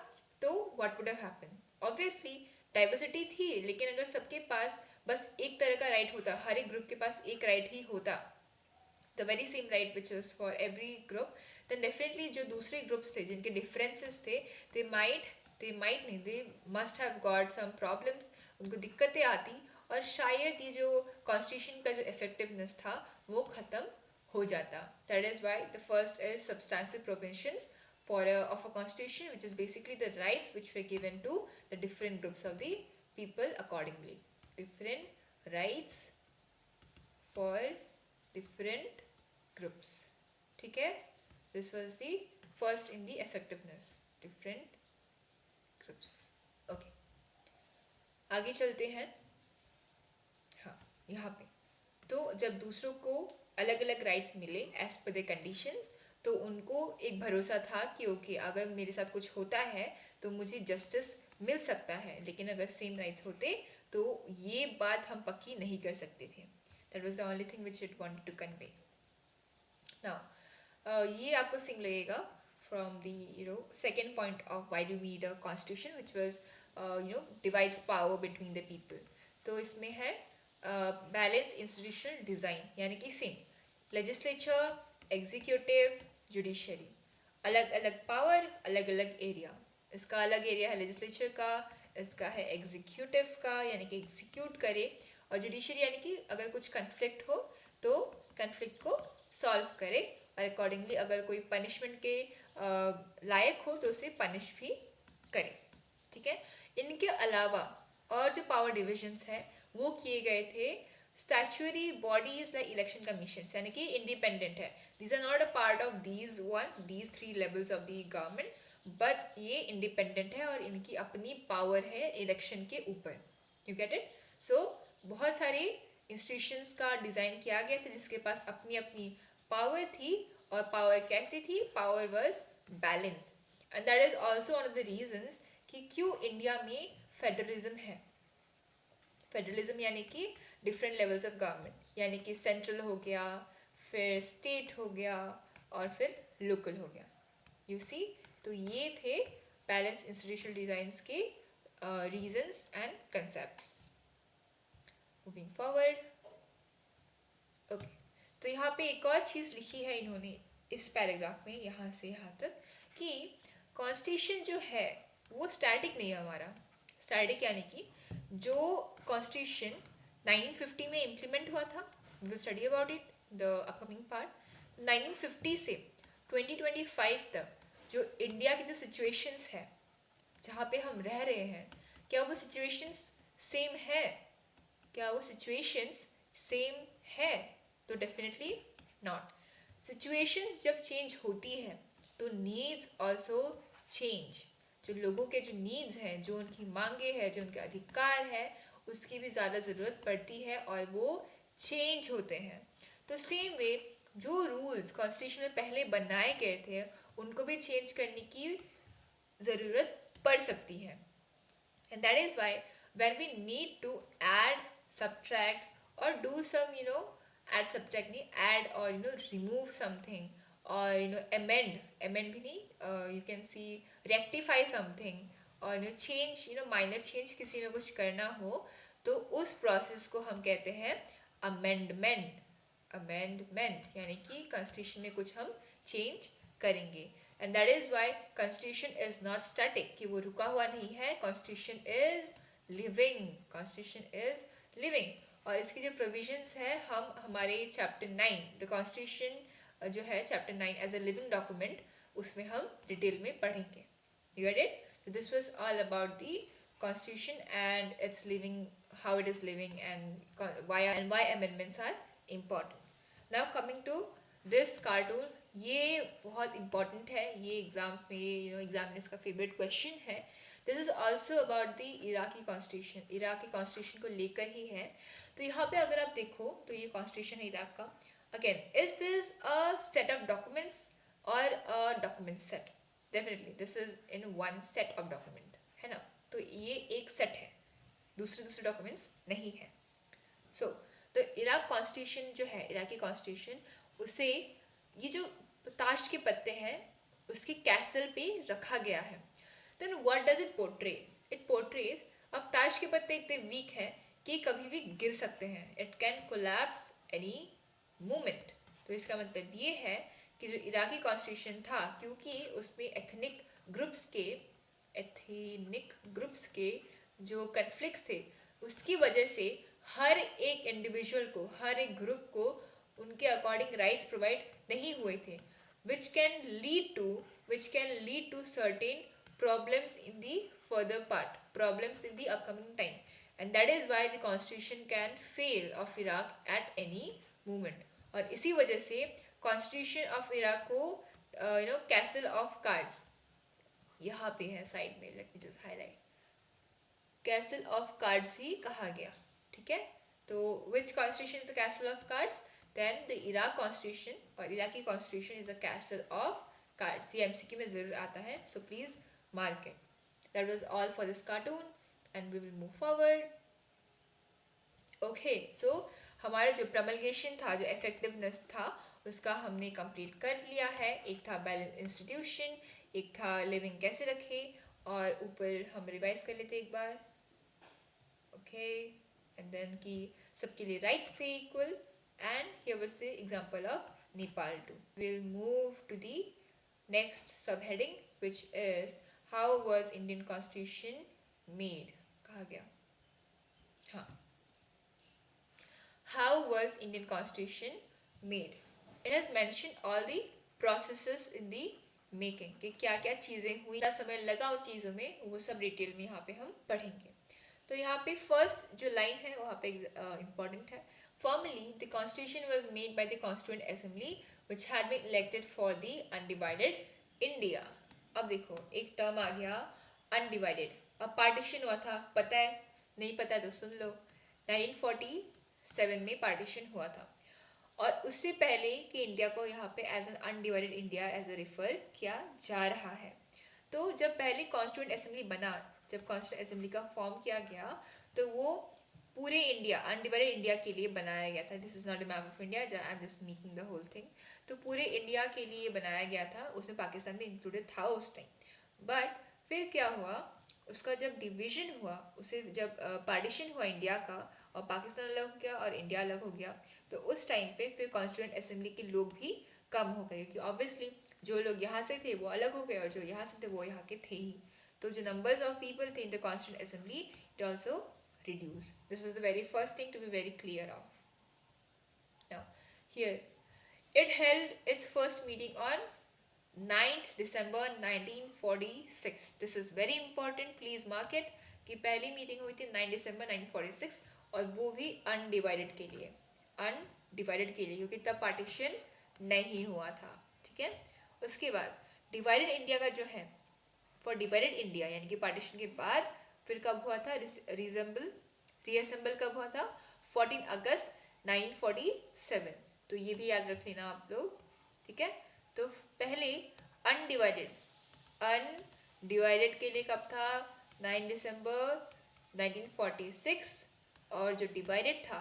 तो what would have happen? Obviously diversity थी, लेकिन अगर सबके पास बस एक तरह का राइट होता, हर एक ग्रुप के पास एक राइट ही होता, the very same right which is for every group, then definitely जो दूसरे ग्रुप्स थे जिनके डिफरेंसेस थे, they must have got some problems, उनको दिक्कतें आती, और शायद ये जो कॉन्स्टिट्यूशन का जो इफेक्टिवनेस था वो ख़त्म हो जाता। That is why the first is substantive provisions of a constitution, which is basically the rights which were given to the different groups of the people accordingly. Different rights for different groups. ठीक है? This was the first in the effectiveness. Different groups. Okay. आगे चलते हैं। हाँ, यहाँ पे तो जब दूसरों को अलग अलग राइट्स मिले as per the conditions, तो उनको एक भरोसा था कि ओके, अगर मेरे साथ कुछ होता है तो मुझे जस्टिस मिल सकता है, लेकिन अगर सेम राइट्स होते तो ये बात हम पक्की नहीं कर सकते थे. That was the only thing which it wanted to convey. Now ये आपको सिंग लगेगा from the second point of why do we need a constitution, which was divides power between the people. तो इसमें है बैलेंस इंस्टीट्यूशनल डिज़ाइन, यानी कि सेम लेजिस्लेचर, एग्जीक्यूटिव, जुडिशरी, अलग अलग पावर, अलग अलग एरिया. इसका अलग एरिया है लेजिस्लेचर का, इसका है एग्जीक्यूटिव का यानी कि एग्जीक्यूट करे, और जुडिशरी यानी कि अगर कुछ कन्फ्लिक्ट हो तो कन्फ्लिक्ट को सॉल्व करे, और अकॉर्डिंगली अगर कोई पनिशमेंट के लायक हो तो उसे पनिश भी करे. ठीक है. इनके अलावा और जो पावर डिविजन्स है वो किए गए थे statutory bodies like election commission, यानी कि इंडिपेंडेंट है. These are not a part of these 3 levels of the government, but ये इंडिपेंडेंट है और इनकी अपनी पावर है इलेक्शन के ऊपर. You get it. सो बहुत सारे इंस्टीट्यूशंस का डिज़ाइन किया गया था जिसके पास अपनी अपनी पावर थी, और पावर कैसी थी? Power was balance. And that is also one of the reasons कि क्यों इंडिया में फेडरलिज्म है. फेडरलिज्म यानी कि डिफरेंट लेवल्स ऑफ गवर्नमेंट, यानी कि सेंट्रल हो गया, फिर स्टेट हो गया, और फिर लोकल हो गया. You see. तो ये थे बैलेंस इंस्टीट्यूशनल डिजाइंस के reasons and concepts. Moving forward. Okay. तो यहाँ पे एक और चीज़ लिखी है इन्होंने इस पैराग्राफ में, यहाँ से यहाँ तक, कि कॉन्स्टिट्यूशन जो है वो स्टैटिक नहीं है हमारा. स्टैटिक यानी कि जो कॉन्स्टिट्यूशन 1950 में इम्प्लीमेंट हुआ था, we will study about it the upcoming part. 1950 से 2025 तक जो इंडिया की जो सिचुएशंस है, जहाँ पे हम रह रहे हैं, क्या वो सिचुएशंस सेम है? क्या वो सिचुएशंस सेम है? तो डेफिनेटली नॉट. सिचुएशंस जब चेंज होती है तो नीड्स ऑल्सो चेंज. जो लोगों के जो नीड्स हैं, जो उनकी मांगे हैं, जो उनके अधिकार है, उसकी भी ज़्यादा ज़रूरत पड़ती है और वो चेंज होते हैं. तो सेम वे जो रूल्स कॉन्स्टिट्यूशन में पहले बनाए गए थे उनको भी चेंज करने की ज़रूरत पड़ सकती है. And that is Y when we need to add, subtract or do some add subtract नहीं, add or remove something, or amend भी नहीं, you can see rectify something, और change minor change किसी में कुछ करना हो तो उस प्रोसेस को हम कहते हैं amendment. यानी कि कॉन्स्टिट्यूशन में कुछ हम चेंज करेंगे. And that is why constitution is not static, कि वो रुका हुआ नहीं है. Constitution is living. Constitution is living. और इसकी जो प्रोविजंस है हम हमारे चैप्टर 9 द कॉन्स्टिट्यूशन जो है chapter 9 as a living document, उसमें हम डिटेल में पढ़ेंगे. You get it. So this was all about the constitution and its living, how it is living, and why amendments are important. Now coming to this cartoon, ये बहुत important है, ये एग्जाम्स में एग्जामिनर्स का फेवरेट क्वेश्चन है. This is also about the Iraqi constitution. Iraq के कॉन्स्टिट्यूशन को लेकर ही है. तो यहाँ पे अगर आप देखो तो ये कॉन्स्टिट्यूशन है इराक का. Again, is this a set of documents और a document set? Definitely this is in one set of document, है ना. तो ये एक सेट है, दूसरे डॉक्यूमेंट्स नहीं है. सो तो इराक कॉन्स्टिट्यूशन जो है, इराकी कॉन्स्टिट्यूशन, उसे ये जो ताश के पत्ते हैं उसके कैसल पे रखा गया है. Then what does it portray? It portrays, अब ताश के पत्ते इतने वीक हैं कि कभी भी गिर सकते हैं. It can collapse any moment. तो इसका मतलब ये है कि जो इराकी कॉन्स्टिट्यूशन था, क्योंकि उसमें एथनिक ग्रुप्स के जो कन्फ्लिक्ट्स थे, उसकी वजह से हर एक इंडिविजुअल को, हर एक ग्रुप को उनके अकॉर्डिंग राइट्स प्रोवाइड नहीं हुए थे, which can lead to certain problems in the further part, problems in the upcoming time. And that is why the constitution can fail of Iraq at any moment. और इसी वजह से constitution of Iraq को castle of cards, यहाँ पे है साइड में, let me just highlight, castle of cards भी कहा गया. ठीक है. तो which constitution is a castle of cards? Then the Iraq constitution और Iraqi constitution is a castle of cards. ये MCQ में ज़रूर आता है, so please mark it. That was all for this cartoon and we will move forward. Okay so हमारा जो प्रमलगेशन था, जो इफेक्टिवनेस था, उसका हमने कंप्लीट कर लिया है. एक था बैलेंस इंस्टीट्यूशन, एक था लिविंग कैसे रखे, और ऊपर हम रिवाइज कर लेते एक बार. ओके एंड देन कि सबके लिए राइट्स थे equal. And here was the example of Nepal too. Will move to the next sub heading which is how was Indian constitution made. कहा गया हाँ, how was Indian Constitution made? It has mentioned all the processes in the making, कि क्या क्या चीज़ें हुई, क्या समय लगा उन चीज़ों में, वो सब डिटेल में यहाँ पे हम पढ़ेंगे. तो यहाँ पे फर्स्ट जो लाइन है वहाँ पे इम्पॉर्टेंट है. Formally, the constitution was made by the Constituent Assembly, which had been elected for the undivided India. अब देखो एक टर्म आ गया undivided. अब पार्टीशन हुआ था, पता है? नहीं पता तो सुन लो. 1947 में पार्टीशन हुआ था, और उससे पहले कि इंडिया को यहाँ पे as an undivided India as a refer किया जा रहा है. तो जब पहले कॉन्स्टिट्यूएंट असेंबली बना, जब कॉन्स्टिट्यूएंट असेंबली का फॉर्म किया गया, तो वो पूरे इंडिया, अनडिवाइडेड इंडिया के लिए बनाया गया था. This is not a map of India, I am just making the whole thing. तो पूरे इंडिया के लिए बनाया गया था, उसमें पाकिस्तान भी इंक्लूडेड था उस टाइम. बट फिर क्या हुआ, उसका जब डिवीजन हुआ, उसे जब पार्टीशन हुआ इंडिया का, और पाकिस्तान अलग हो गया और इंडिया अलग हो गया, तो उस टाइम पे फिर कॉन्स्टिट्यूएंट असेंबली के लोग भी कम हो गए, क्योंकि ऑब्वियसली जो लोग यहाँ से थे वो अलग हो गए, और जो यहाँ से थे वो यहाँ के थे ही. तो जो नंबर्स ऑफ पीपल थे in the constituent assembly, it also reduced. This was the very first thing to be very clear of. Now, here, it held its first meeting on 9th December 1946. This is very important, please mark it, कि पहली मीटिंग हुई थी 9 दिसंबर 1946, और वो भी अनडिवाइडेड के लिए, अनडिवाइडेड के लिए, क्योंकि तब पार्टीशन नहीं हुआ था. ठीक है. उसके बाद डिवाइडेड इंडिया का जो है, फॉर डिवाइडेड इंडिया यानी कि पार्टीशन के बाद फिर कब हुआ था रीअसेंबल कब हुआ था? 14 अगस्त 1947. तो ये भी याद रख लेना आप लोग. ठीक है. तो पहले अनडिवाइडेड के लिए कब था? 9 दिसंबर 1946. और जो डिवाइडेड था,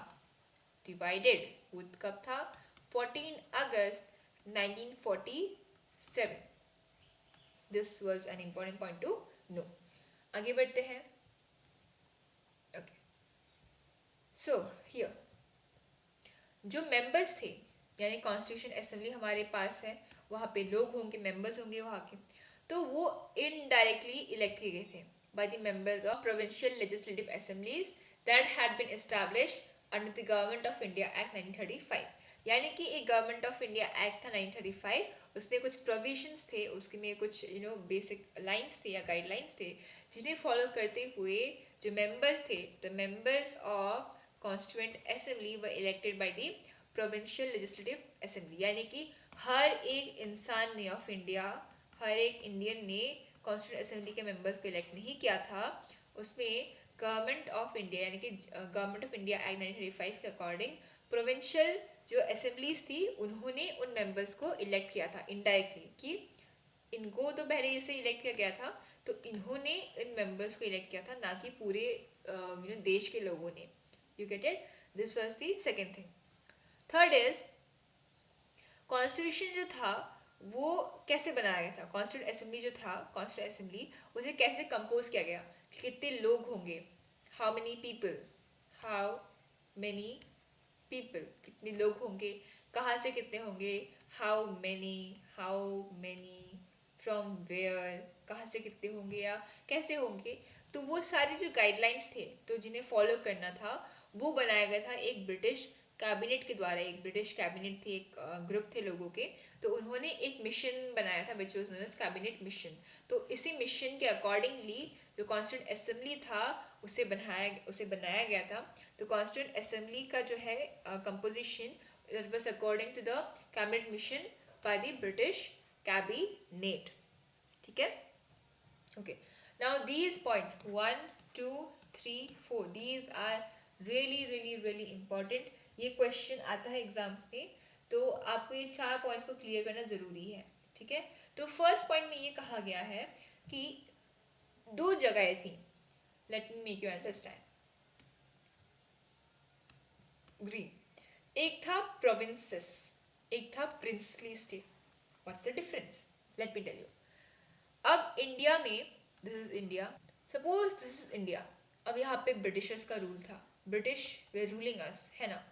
डिवाइडेड वो कब था? 14 अगस्त 1947. This was an important point to know. आगे बढ़ते हैं. ओके सो हियर जो मेंबर्स थे, यानी कॉन्स्टिट्यूशन असेंबली हमारे पास है, वहाँ पे लोग होंगे, मेंबर्स होंगे वहाँ के, तो वो इनडायरेक्टली इलेक्ट किए गए थे by the members of provincial legislative assemblies that had been established under the government of India act 1935. यानी कि एक गवर्नमेंट ऑफ इंडिया एक्ट था 1935, उसमें कुछ प्रोविजंस थे, उसके में कुछ बेसिक लाइंस थे या गाइडलाइंस थे, जिन्हें फॉलो करते हुए जो मेंबर्स थे, the members of constituent assembly were elected by the provincial legislative assembly. यानी कि हर एक इंसान ने ऑफ इंडिया, हर एक इंडियन ने कॉन्स्टिट्यूएंट असेंबली के मेंबर्स को इलेक्ट नहीं किया था. उसमें गवर्नमेंट ऑफ इंडिया यानी कि गवर्नमेंट ऑफ इंडिया एक्ट 1935 के अकॉर्डिंग प्रोविंशियल जो असेंबलीज थी, उन्होंने उन मेंबर्स को इलेक्ट किया था इनडायरेक्टली, कि इनको तो पहले से इलेक्ट किया गया था, तो इन्होंने इन मेंबर्स को इलेक्ट किया था, ना कि पूरे देश के लोगों ने. You get it. This was the second thing. Third is constitution जो था वो कैसे बनाया गया था. कॉन्स्टिट्यूएंट असेंबली जो था, कॉन्स्टिट्यूएंट असेंबली, उसे कैसे कंपोज किया गया, कितने लोग होंगे, how many people, how many people, कितने लोग होंगे, कहाँ से कितने होंगे, हाउ मेनी, फ्रॉम वेयर, कहाँ से कितने होंगे या कैसे होंगे. तो वो सारे जो गाइडलाइंस थे, तो जिन्हें फॉलो करना था, वो बनाया गया था एक ब्रिटिश कैबिनेट के द्वारा. एक ब्रिटिश कैबिनेट थी, एक ग्रुप थे लोगों के, तो उन्होंने एक मिशन बनाया था which was known as cabinet mission. तो इसी मिशन के अकॉर्डिंगली जो कॉन्स्टिट्यूएंट असेंबली था उसे बनाया गया था. तो कॉन्स्टिट्यूएंट असेंबली का जो है composition, that was according to the cabinet mission by the British cabinet. ठीक है. Okay. Now these points 1 2 3 4 these are really important. ये क्वेश्चन आता है एग्जाम्स में, तो आपको ये 4 पॉइंट्स को क्लियर करना ज़रूरी है. ठीक है. तो फर्स्ट पॉइंट में ये कहा गया है कि दो जगहें थी, let me make you understand. Green, एक था प्रोविंसेस, एक था princely state. What's the difference? Let me tell you. अब इंडिया में, this is India, suppose this is India. अब यहाँ पे ब्रिटिशर्स का रूल था, ब्रिटिश वे रूलिंग अस, है ना।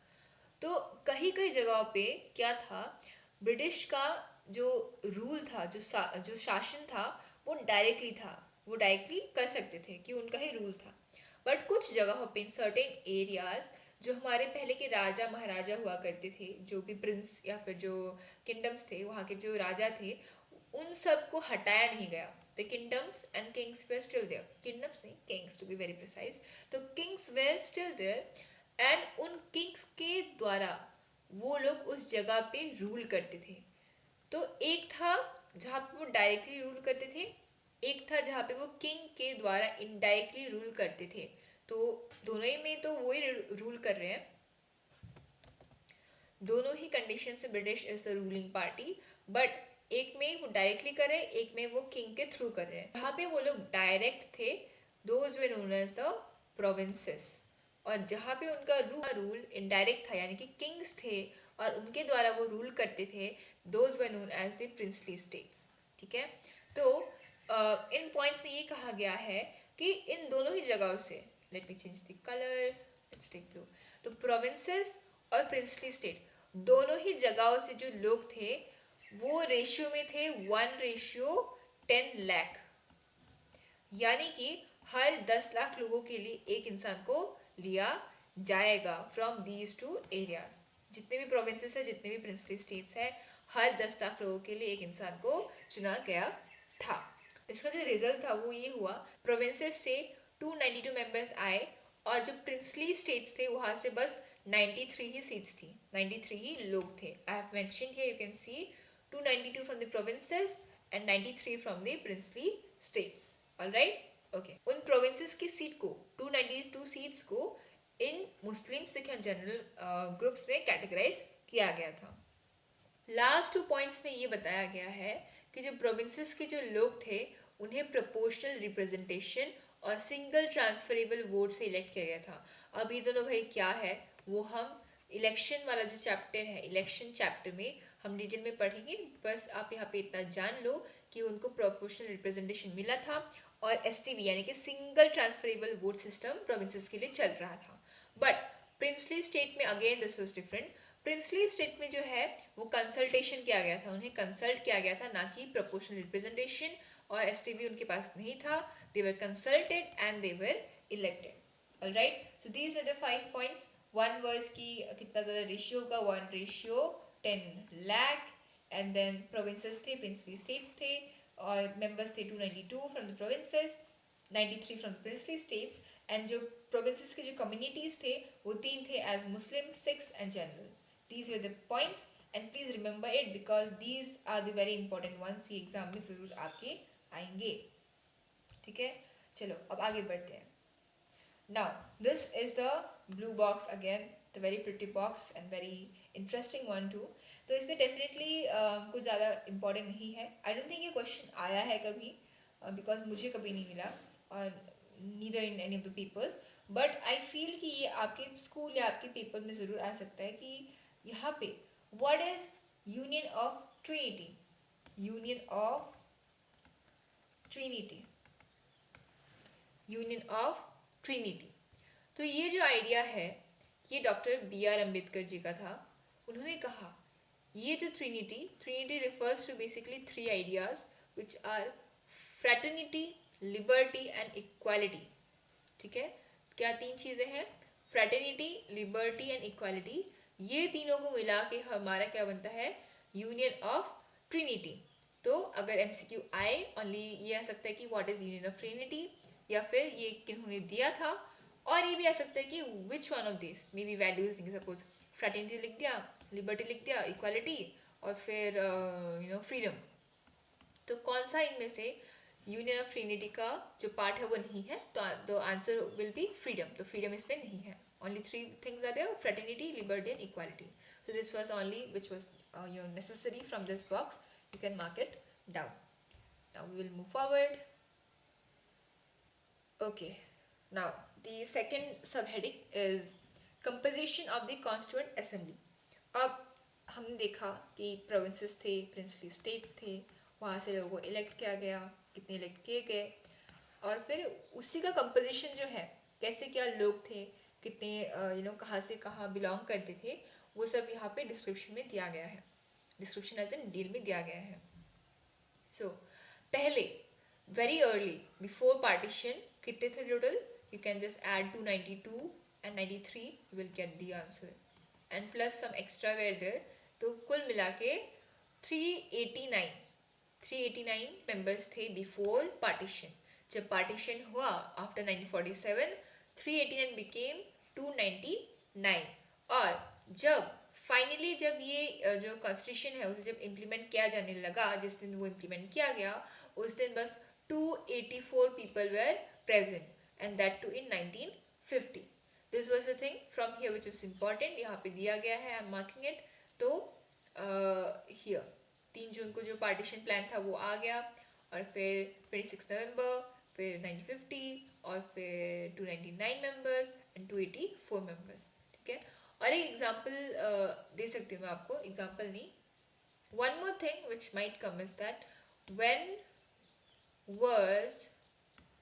तो कहीं कहीं जगहों पे क्या था, ब्रिटिश का जो रूल था, जो शासन था, वो डायरेक्टली था, वो डायरेक्टली कर सकते थे कि उनका ही रूल था। बट कुछ जगहों पे इन सर्टेन एरियाज, जो हमारे पहले के राजा महाराजा हुआ करते थे, जो भी प्रिंस या फिर जो किंगडम्स थे, वहाँ के जो राजा थे, उन सब को हटाया नहीं गया। The kingdoms and kings were still there, kingdoms नहीं, kings to be very precise. तो kings were still there and उन किंग्स के द्वारा वो लोग उस जगह पे रूल करते थे। तो एक था जहाँ पे वो डायरेक्टली रूल करते थे, एक था जहाँ पे वो किंग के द्वारा इनडायरेक्टली रूल करते थे। तो दोनों ही में तो वो ही रूल कर रहे हैं, दोनों ही कंडीशन से British is the ruling party. But एक में वो डायरेक्टली कर रहे हैं, एक में वो किंग के थ्रू कर रहे हैं। जहाँ पे वो लोग डायरेक्ट थे, those were known as the provinces. और जहाँ पे उनका रूल इनडायरेक्ट था, यानी कि किंग्स थे और उनके द्वारा वो रूल करते थे, those were known as the princely states. ठीक है। तो इन पॉइंट्स में ये कहा गया है कि इन दोनों ही जगहों से, let me change the colour, let's take blue. तो प्रोविंसेस और प्रिंसली स्टेट, दोनों ही जगहों से जो लोग थे वो रेशियो में थे 1:10 लाख। यानी कि हर 10 लाख लोगों के लिए एक इंसान को लिया जाएगा फ्रॉम दीज टू एरियाज। जितने भी प्रोविंसेस है, जितने भी प्रिंसली स्टेट्स है, हर 10 लाख लोगों के लिए एक इंसान को चुना गया था। इसका जो रिजल्ट था वो ये हुआ, प्रोविंसेस से 292 मेंबर्स आए और जो प्रिंसली स्टेट्स थे वहाँ से बस 93 ही सीट्स थी, 93 ही लोग थे। I have mentioned here, you can see 292 from the provinces and 93 from the princely states. Alright, okay. उन प्रोविंसेस की सीट को, 292 सीट्स को इन मुस्लिम, सिख एंड जनरल ग्रुप्स में कैटेगराइज किया गया था। लास्ट 2 पॉइंट्स में ये बताया गया है कि जो प्रोविंसेस के जो लोग थे उन्हें प्रोपोर्शनल रिप्रेजेंटेशन और सिंगल ट्रांसफरेबल वोट से इलेक्ट किया गया था। अब ये दोनों भाई क्या है वो हम इलेक्शन वाला जो चैप्टर है, इलेक्शन चैप्टर में हम डिटेल में पढ़ेंगे। बस आप यहाँ पे इतना जान लो कि उनको प्रोपोर्शनल रिप्रेजेंटेशन मिला था और एसटीवी यानी कि single transferable vote system provinces के लिए चल रहा था। बट प्रिंसली स्टेट में again this was different. Princely state में जो है वो कंसल्टेशन किया गया था, उन्हें कंसल्ट किया गया था, ना कि प्रोपोर्शनल रिप्रेजेंटेशन, और एसटीवी उनके पास नहीं था। They were consulted and they were elected. Alright, so these were the 5 points. One वर्स की कितना ज़्यादा रेशियो होगा, 1:10 लाख। एंड देन प्रोविंसेस थे, प्रिंसली स्टेट्स थे, और मेंबर्स थे 292 from the provinces, 93 from princely states. And जो प्रोविंसेस के जो कम्युनिटीज़ थे वो 3 थे, as Muslim, Sikhs and general. These were the points and please remember it because these are the very important ones। ये एग्जाम में ज़रूर आपके आएंगे। ठीक है, चलो अब आगे बढ़ते हैं। Now this is the blue box again, the very pretty box and very interesting one too। तो इसमें डेफिनेटली कुछ ज़्यादा इम्पोर्टेंट नहीं है। आई डोंट थिंक ये क्वेश्चन आया है कभी, बिकॉज मुझे कभी नहीं मिला और neither in any of the papers. But I feel कि ये आपके स्कूल या आपके पेपर में ज़रूर आ सकता है कि यहाँ पे what is union of Trinity, union of Trinity, union of trinity. तो ये जो आइडिया है ये डॉक्टर बी.आर. अम्बेडकर जी का था। उन्होंने कहा ये जो trinity, trinity refers to basically 3 ideas which are fraternity, liberty and equality. ठीक है, क्या 3 चीज़ें हैं? Fraternity, liberty and equality. ये तीनों को मिला के हमारा क्या बनता है? Union of trinity. तो अगर एमसीक्यू आए ओनली ये आ सकता है कि what is union of Trinity, या फिर ये किन्होंने दिया था, और ये भी आ सकता है कि which one of this, may be values देंगे, सपोज फ्रेटर्निटी लिख दिया, लिबर्टी लिख दिया, इक्वालिटी, और फिर फ्रीडम। तो कौन सा इनमें से यूनियन ऑफ ट्रिनिटी का जो पार्ट है वो नहीं है? तो the answer will be freedom. तो फ्रीडम इसमें नहीं है। only 3 things are there: fraternity, liberty and equality. So this was only which was necessary from this box. You can mark it down. Now we will move forward. Okay, now the second subheading is composition of the constituent assembly. अब हमने देखा कि प्रोविंसेस थे, प्रिंसली स्टेट्स थे, वहाँ से लोगों को इलेक्ट किया गया, कितने इलेक्ट किए गए, और फिर उसी का कंपोजिशन जो है, कैसे क्या लोग थे, कितने कहाँ से कहाँ बिलोंग करते थे, वो सब यहाँ पे डिस्क्रिप्शन में दिया गया है, डिस्क्रिप्शन एज इन डील में दिया गया है. सो पहले वेरी अर्ली बिफोर पार्टीशन कितने थे total? You can just add 292 and 93, you will get the answer, and plus some extra were there. तो कुल मिला के 389 389 मेंबर्स थे बिफोर पार्टीशन. जब पार्टीशन हुआ आफ्टर 1947, 389 बिकेम 299. और जब फाइनली जब ये जो कॉन्स्टिट्यूशन है उसे जब इम्प्लीमेंट किया जाने लगा, जिस दिन वो इम्प्लीमेंट किया गया, उस दिन बस 284 people were present, and that too in 1950. This was a thing from here which is important, यहाँ पे दिया गया है, आई एम मार्किंग इट. तो हियर 3 जून को जो पार्टीशन प्लान था वो आ गया, और फिर 26 नवंबर, फिर 1950, और फिर 299 मेंबर्स एंड 284 मेंबर्स. ठीक है. और एक एग्जाम्पल दे सकती हूँ मैं आपको, एग्जाम्पल नहीं, one more thing which might come is that when was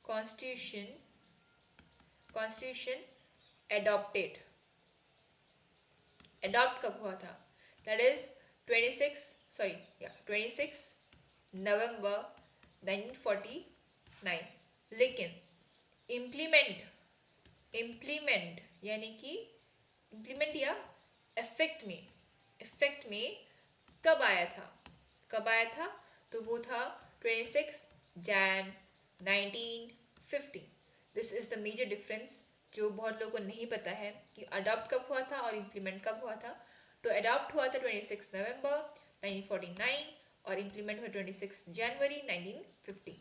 constitution adopted? adopt कब हुआ था? that is 26 नवंबर 1949. लेकिन इम्प्लीमेंट यानी कि इम्प्लीमेंट या इफेक्ट में कब आया था? तो वो था 26 Jan 1950. This is the major difference जो बहुत लोगों को नहीं पता है कि अडॉप्ट कब हुआ था और इम्प्लीमेंट कब हुआ था. तो अडॉप्ट हुआ था 26 नवंबर 1949 और इम्प्लीमेंट हुआ 26 जनवरी 1950.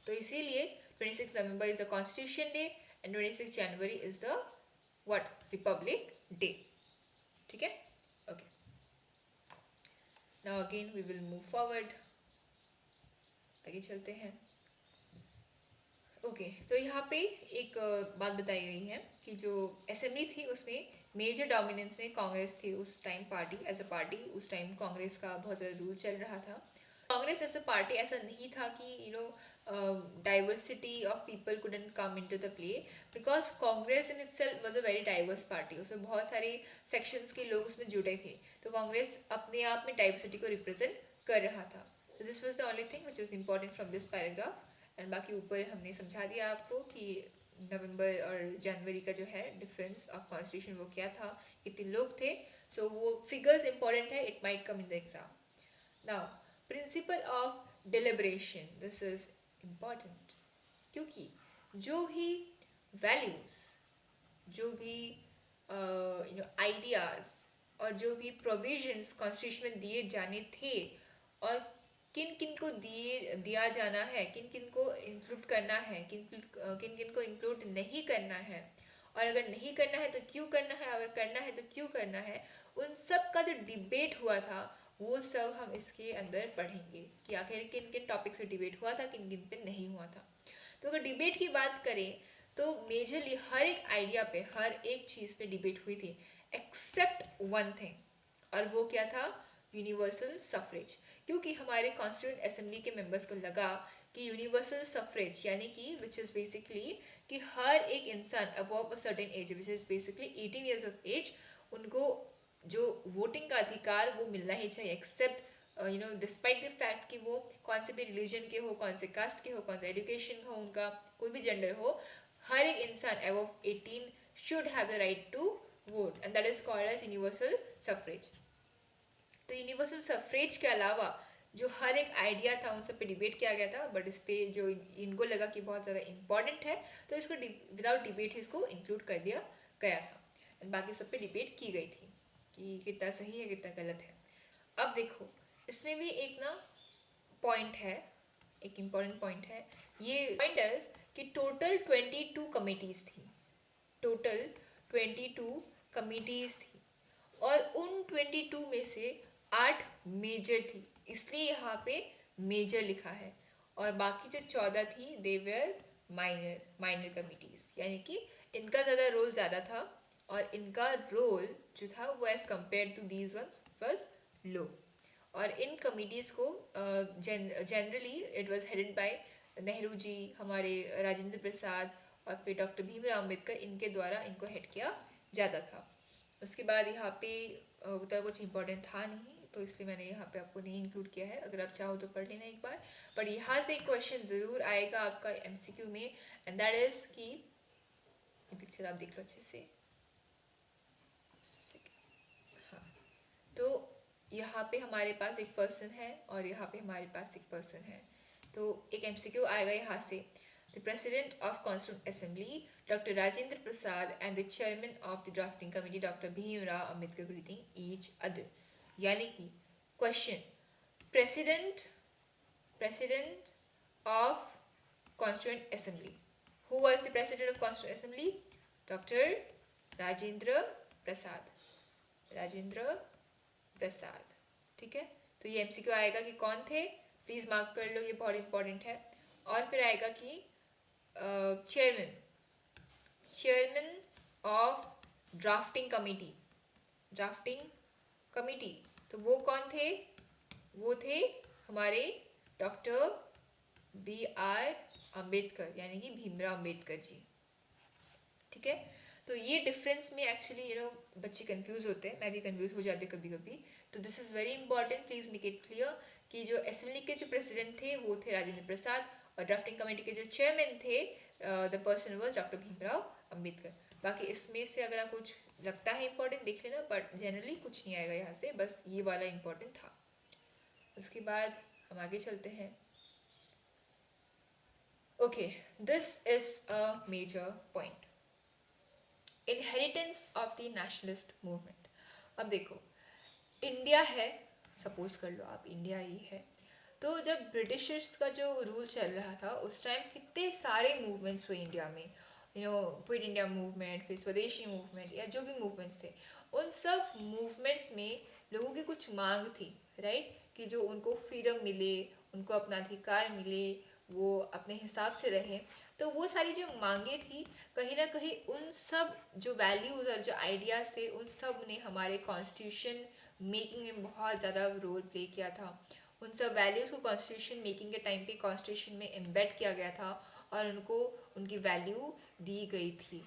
तो इसीलिए 26 November is the constitution day and 26 January is the what? Republic day. ठीक है. Okay. Now again we will move forward, आगे चलते हैं. ओके. तो यहाँ पे एक बात बताई गई है कि जो असेंबली थी उसमें मेजर डोमिनेंस में कांग्रेस थी उस time, party as a party. उस टाइम कांग्रेस का बहुत ज़्यादा रूल चल रहा था. कांग्रेस एज अ पार्टी ऐसा नहीं था कि diversity of people couldn't come into the play, because Congress in itself was a very diverse party. उसमें बहुत सारे सेक्शंस के लोग उसमें जुड़े थे. तो कांग्रेस अपने आप में डाइवर्सिटी को रिप्रेजेंट कर रहा था. तो this was the only thing which is important from this paragraph. And बाकी ऊपर हमने समझा दिया आपको कि नवंबर और जनवरी का जो है डिफरेंस ऑफ कॉन्स्टिट्यूशन वो क्या था, कितने लोग थे. सो वो फिगर्स इंपॉर्टेंट है, it might come in the exam. Now principle of deliberation, this is important, क्योंकि जो भी वैल्यूज, जो भी आइडियाज़ और जो भी प्रोविजंस कॉन्स्टिट्यूशन में दिए जाने थे, और किन किन को दिया जाना है, किन किन को इंक्लूड करना है, किन किन को इंक्लूड नहीं करना है, और अगर नहीं करना है तो क्यों करना है, अगर करना है तो क्यों करना है, उन सब का जो डिबेट हुआ था वो सब हम इसके अंदर पढ़ेंगे कि आखिर किन किन टॉपिक से डिबेट हुआ था, किन किन पे नहीं हुआ था. तो अगर डिबेट की बात करें तो मेजरली हर एक आइडिया पे, हर एक चीज़ पे डिबेट हुई थी एक्सेप्ट वन थिंग, और वो क्या था? Universal suffrage. क्योंकि हमारे कॉन्स्टिट्यूंट असेंबली के मेंबर्स को लगा कि यूनिवर्सल सफरेज यानी कि विच इज़ बेसिकली कि हर एक इंसान above a certain age, which is basically 18 years of age, उनको जो वोटिंग का अधिकार वो मिलना ही चाहिए, एक्सेप्ट डिस्पाइट द फैक्ट कि वो कौन से भी रिलीजन के हो, कौन से कास्ट के हो, कौन सा एजुकेशन हो, उनका कोई भी जेंडर हो, हर एक इंसान above 18 should have the right to vote, and that is called as universal suffrage. तो यूनिवर्सल सफरेज के अलावा जो हर एक आइडिया था उन सब पे डिबेट किया गया था, बट इस पे जो इनको लगा कि बहुत ज़्यादा इंपॉर्टेंट है तो इसको विदाउट डिबेट इसको इंक्लूड कर दिया गया था. एंड बाकी सब पे डिबेट की गई थी कि कितना सही है कितना गलत है. अब देखो इसमें भी एक ना पॉइंट है, एक इम्पॉर्टेंट पॉइंट है. ये पॉइंट है कि टोटल 22 कमिटीज़ थी, टोटल 22 कमिटीज़ थी, और उन 22 में से 8 मेजर थी, इसलिए यहाँ पे मेजर लिखा है, और बाकी जो 14 थी दे वेयर माइनर कमिटीज़, यानी कि इनका ज़्यादा था और इनका रोल जो था वो as compare to these ones was low. और इन कमिटीज़ को generally it was headed by Nehru ji, हमारे राजेंद्र प्रसाद और फिर डॉक्टर भीमराव अम्बेडकर, इनके द्वारा इनको हेड किया जाता था। उसके बाद यहाँ पे उतना कुछ इंपॉर्टेंट था नहीं, तो इसलिए मैंने यहाँ पे आपको नहीं इंक्लूड किया है। अगर आप चाहो तो पढ़ लेना एक बार, पर यहाँ से एक क्वेश्चन ज़रूर आएगा आपका एमसीक्यू में, एंड दैट इज़ कि ये पिक्चर आप देख लो अच्छे से। हाँ, तो यहाँ पे हमारे पास एक पर्सन है और यहाँ पे हमारे पास एक पर्सन है, तो एक एमसीक्यू आएगा यहाँ से। The president of constituent assembly doctor Rajendra Prasad and the chairman of the drafting committee doctor Bhimrao Ambedkar greeting each other, यानी कि question, president president of constituent assembly, who was the president of constituent assembly? Doctor Rajendra Prasad, Rajendra Prasad. ठीक है, तो ये एमसीक्यू आएगा कि कौन थे, प्लीज़ मार्क कर लो, ये बहुत इंपॉर्टेंट है। और फिर आएगा कि chairman chairman of drafting committee, drafting committee, तो वो कौन थे? वो थे हमारे डॉक्टर बी आर अम्बेडकर, यानी कि भीमराव अम्बेडकर जी। ठीक है, तो ये डिफरेंस में एक्चुअली बच्चे कंफ्यूज होते हैं, मैं भी कंफ्यूज हो जाती कभी कभी, तो this is very important, please make it clear कि जो असेंबली के जो प्रेसिडेंट थे वो थे राजेंद्र प्रसाद, और ड्राफ्टिंग कमेटी के जो चेयरमैन थे the person was doctor Bhimrao Ambedkar. बाकी इसमें से अगर आपको कुछ लगता है इंपॉर्टेंट देख लेना, बट जनरली कुछ नहीं आएगा यहाँ से, बस ये वाला इंपॉर्टेंट था। उसके बाद हम आगे चलते हैं। Okay, this is a major point, inheritance of the nationalist movement. अब देखो, इंडिया है, सपोज कर लो आप इंडिया ही है, तो जब ब्रिटिशर्स का जो रूल चल रहा था उस टाइम कितने सारे मूवमेंट्स हुए इंडिया में, क्विट इंडिया मूवमेंट, फिर स्वदेशी मूवमेंट, या जो भी मूवमेंट्स थे, उन सब मूवमेंट्स में लोगों की कुछ मांग थी, राइट, कि जो उनको फ्रीडम मिले, उनको अपना अधिकार मिले, वो अपने हिसाब से रहे। तो वो सारी जो मांगे थी, कहीं ना कहीं उन सब जो वैल्यूज़ और जो आइडियाज़ थे, उन सब ने हमारे कॉन्स्टिट्यूशन मेकिंग में बहुत ज़्यादा रोल प्ले किया था। उन सब वैल्यूज़ को कॉन्स्टिट्यूशन मेकिंग के टाइम पे कॉन्स्टिट्यूशन में एम्बेड किया गया था और उनको उनकी वैल्यू दी गई थी।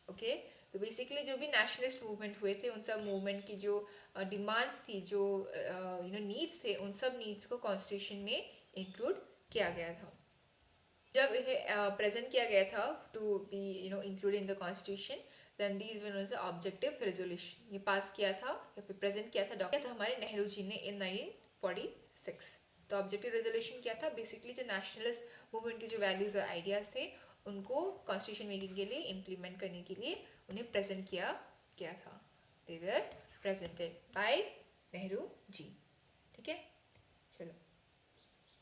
ओके, तो बेसिकली जो भी नेशनलिस्ट मूवमेंट हुए थे, उन सब मूवमेंट की जो डिमांड्स थी, जो नीड्स थे, उन सब नीड्स को कॉन्स्टिट्यूशन में इंक्लूड किया गया था। जब इन्हें प्रेजेंट किया गया था to be included in the constitution, then these one was objective resolution, ये पास किया था या फिर प्रेजेंट किया था डॉक्टर हमारे नेहरू जी ने इन 1946। तो ऑब्जेक्टिव रेजोल्यूशन क्या था? बेसिकली जो नेशनलिस्ट मूवमेंट के जो वैल्यूज़ और आइडियाज़ थे, उनको कॉन्स्टिट्यूशन मेकिंग के लिए इम्प्लीमेंट करने के लिए उन्हें प्रेजेंट किया गया था। They were presented by Nehru जी। ठीक है, चलो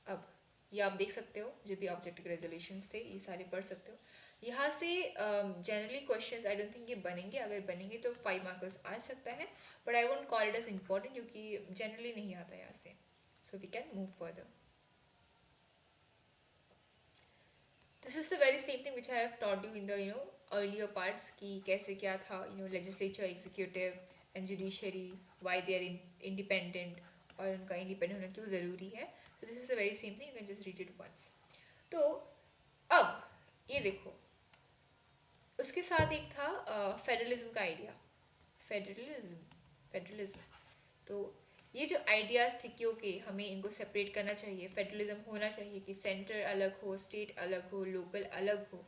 अब ये आप देख सकते हो, जो भी ऑब्जेक्टिव रेजोल्यूशंस थे ये सारे पढ़ सकते हो। यहाँ से generally questions I don't think ये बनेंगे, अगर बनेंगे तो 5 मार्क्स आ सकता है, but I won't call it as important क्योंकि जनरली नहीं आता यहाँ से। So we can move further. This is the very same thing which I have taught you in the earlier parts, कि कैसे क्या था, legislature, executive and judiciary, why they are independent, और उनका इंडिपेंडेंट होना क्यों ज़रूरी है। So this is the very same thing, you can just read it once. तो अब ये देखो, उसके साथ एक था फेडरलिज्म का आइडिया। फेडरलिज्म, तो ये जो आइडियाज़ थे कि ओके हमें इनको सेपरेट करना चाहिए, फेडरलिज्म होना चाहिए कि सेंटर अलग हो, स्टेट अलग हो, लोकल अलग हो,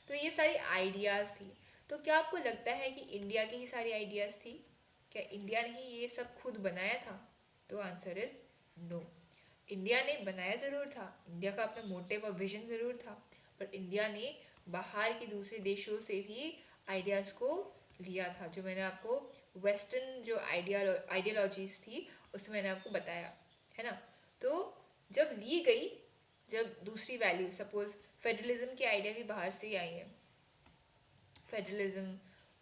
तो ये सारी आइडियाज़ थी। तो क्या आपको लगता है कि इंडिया की ही सारी आइडियाज़ थी? क्या इंडिया ने ही ये सब खुद बनाया था? तो आंसर इज नो। इंडिया ने बनाया ज़रूर था, इंडिया का अपना मोटिव और विजन ज़रूर था, पर इंडिया ने बाहर के दूसरे देशों से भी आइडियाज़ को लिया था। जो मैंने आपको वेस्टर्न जो आइडियोलॉजीज थी उसमें मैंने आपको बताया है ना। तो जब ली गई, जब दूसरी वैल्यू, सपोज फेडरलिज्म की आइडिया भी बाहर से ही आई है, फेडरलिज्म,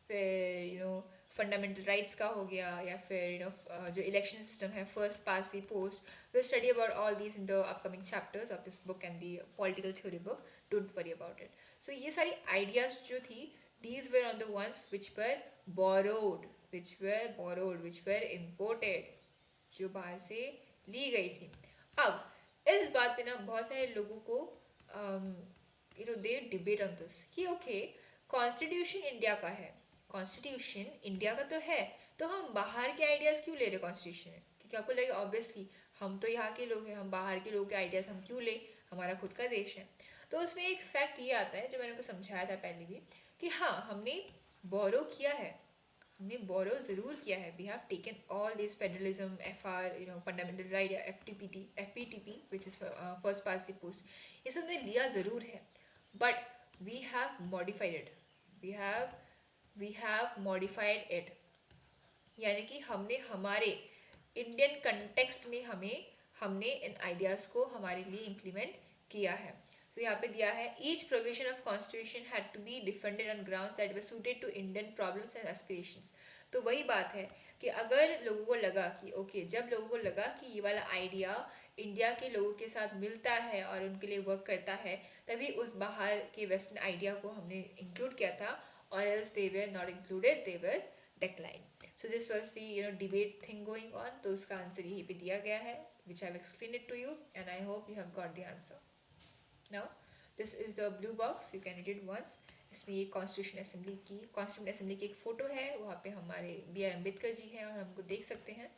फिर फंडामेंटल राइट्स का हो गया, या फिर जो इलेक्शन सिस्टम है, first past the post. Will study about all these in the upcoming chapters of this book and the political theory book. Don't worry about it. So ये सारी आइडियाज जो थी, these were on the ones which were borrowed, which were imported, जो बाहर से ली गई थी. अब इस बात पे ना बहुत सारे लोगों को दे डिबेट ऑन दिस कि ओके, कॉन्स्टिट्यूशन इंडिया का है, कॉन्स्टिट्यूशन इंडिया का तो है, तो हम बाहर के आइडियाज़ क्यों ले रहे कॉन्स्टिट्यूशन में? क्योंकि आपको लगे ऑब्वियसली हम तो यहाँ के लोग हैं, हम बाहर के लोगों के आइडियाज़ हम क्यों ले, हमारा खुद का देश है. तो उसमें एक फैक्ट ये आता है जो मैंने उनको समझाया था पहले भी, कि हाँ, हमने बोरो किया है, हमने बोरो ज़रूर किया है. We have taken all this federalism, FR, fundamental right, या FPTP which is first past the post, ये सब हमने लिया ज़रूर है. But we have modified it, we have modified it, यानी कि हमने हमारे इंडियन कंटेक्स्ट में हमने इन आइडियाज़ को हमारे लिए इम्प्लीमेंट किया है. तो यहाँ पे दिया है, each provision of constitution had to be defended on grounds that were suited to Indian problems and aspirations. तो वही बात है कि अगर लोगों को लगा कि ओके, जब लोगों को लगा कि ये वाला आइडिया इंडिया के लोगों के साथ मिलता है और उनके लिए वर्क करता है, तभी उस बाहर के वेस्टर्न आइडिया को हमने इंक्लूड किया था. और else they were not included, they were declined. So this was the debate thing going on. तो उसका आंसर यहीं पे दिया गया है, which I have explained it to you, and I hope you have got the answer. Now this is the blue box, you can read it once. इसमें ये कॉन्स्टिट्यूशन असेंबली की एक फ़ोटो है, वहाँ पे हमारे B.R. अम्बेडकर जी हैं और हमको देख सकते हैं.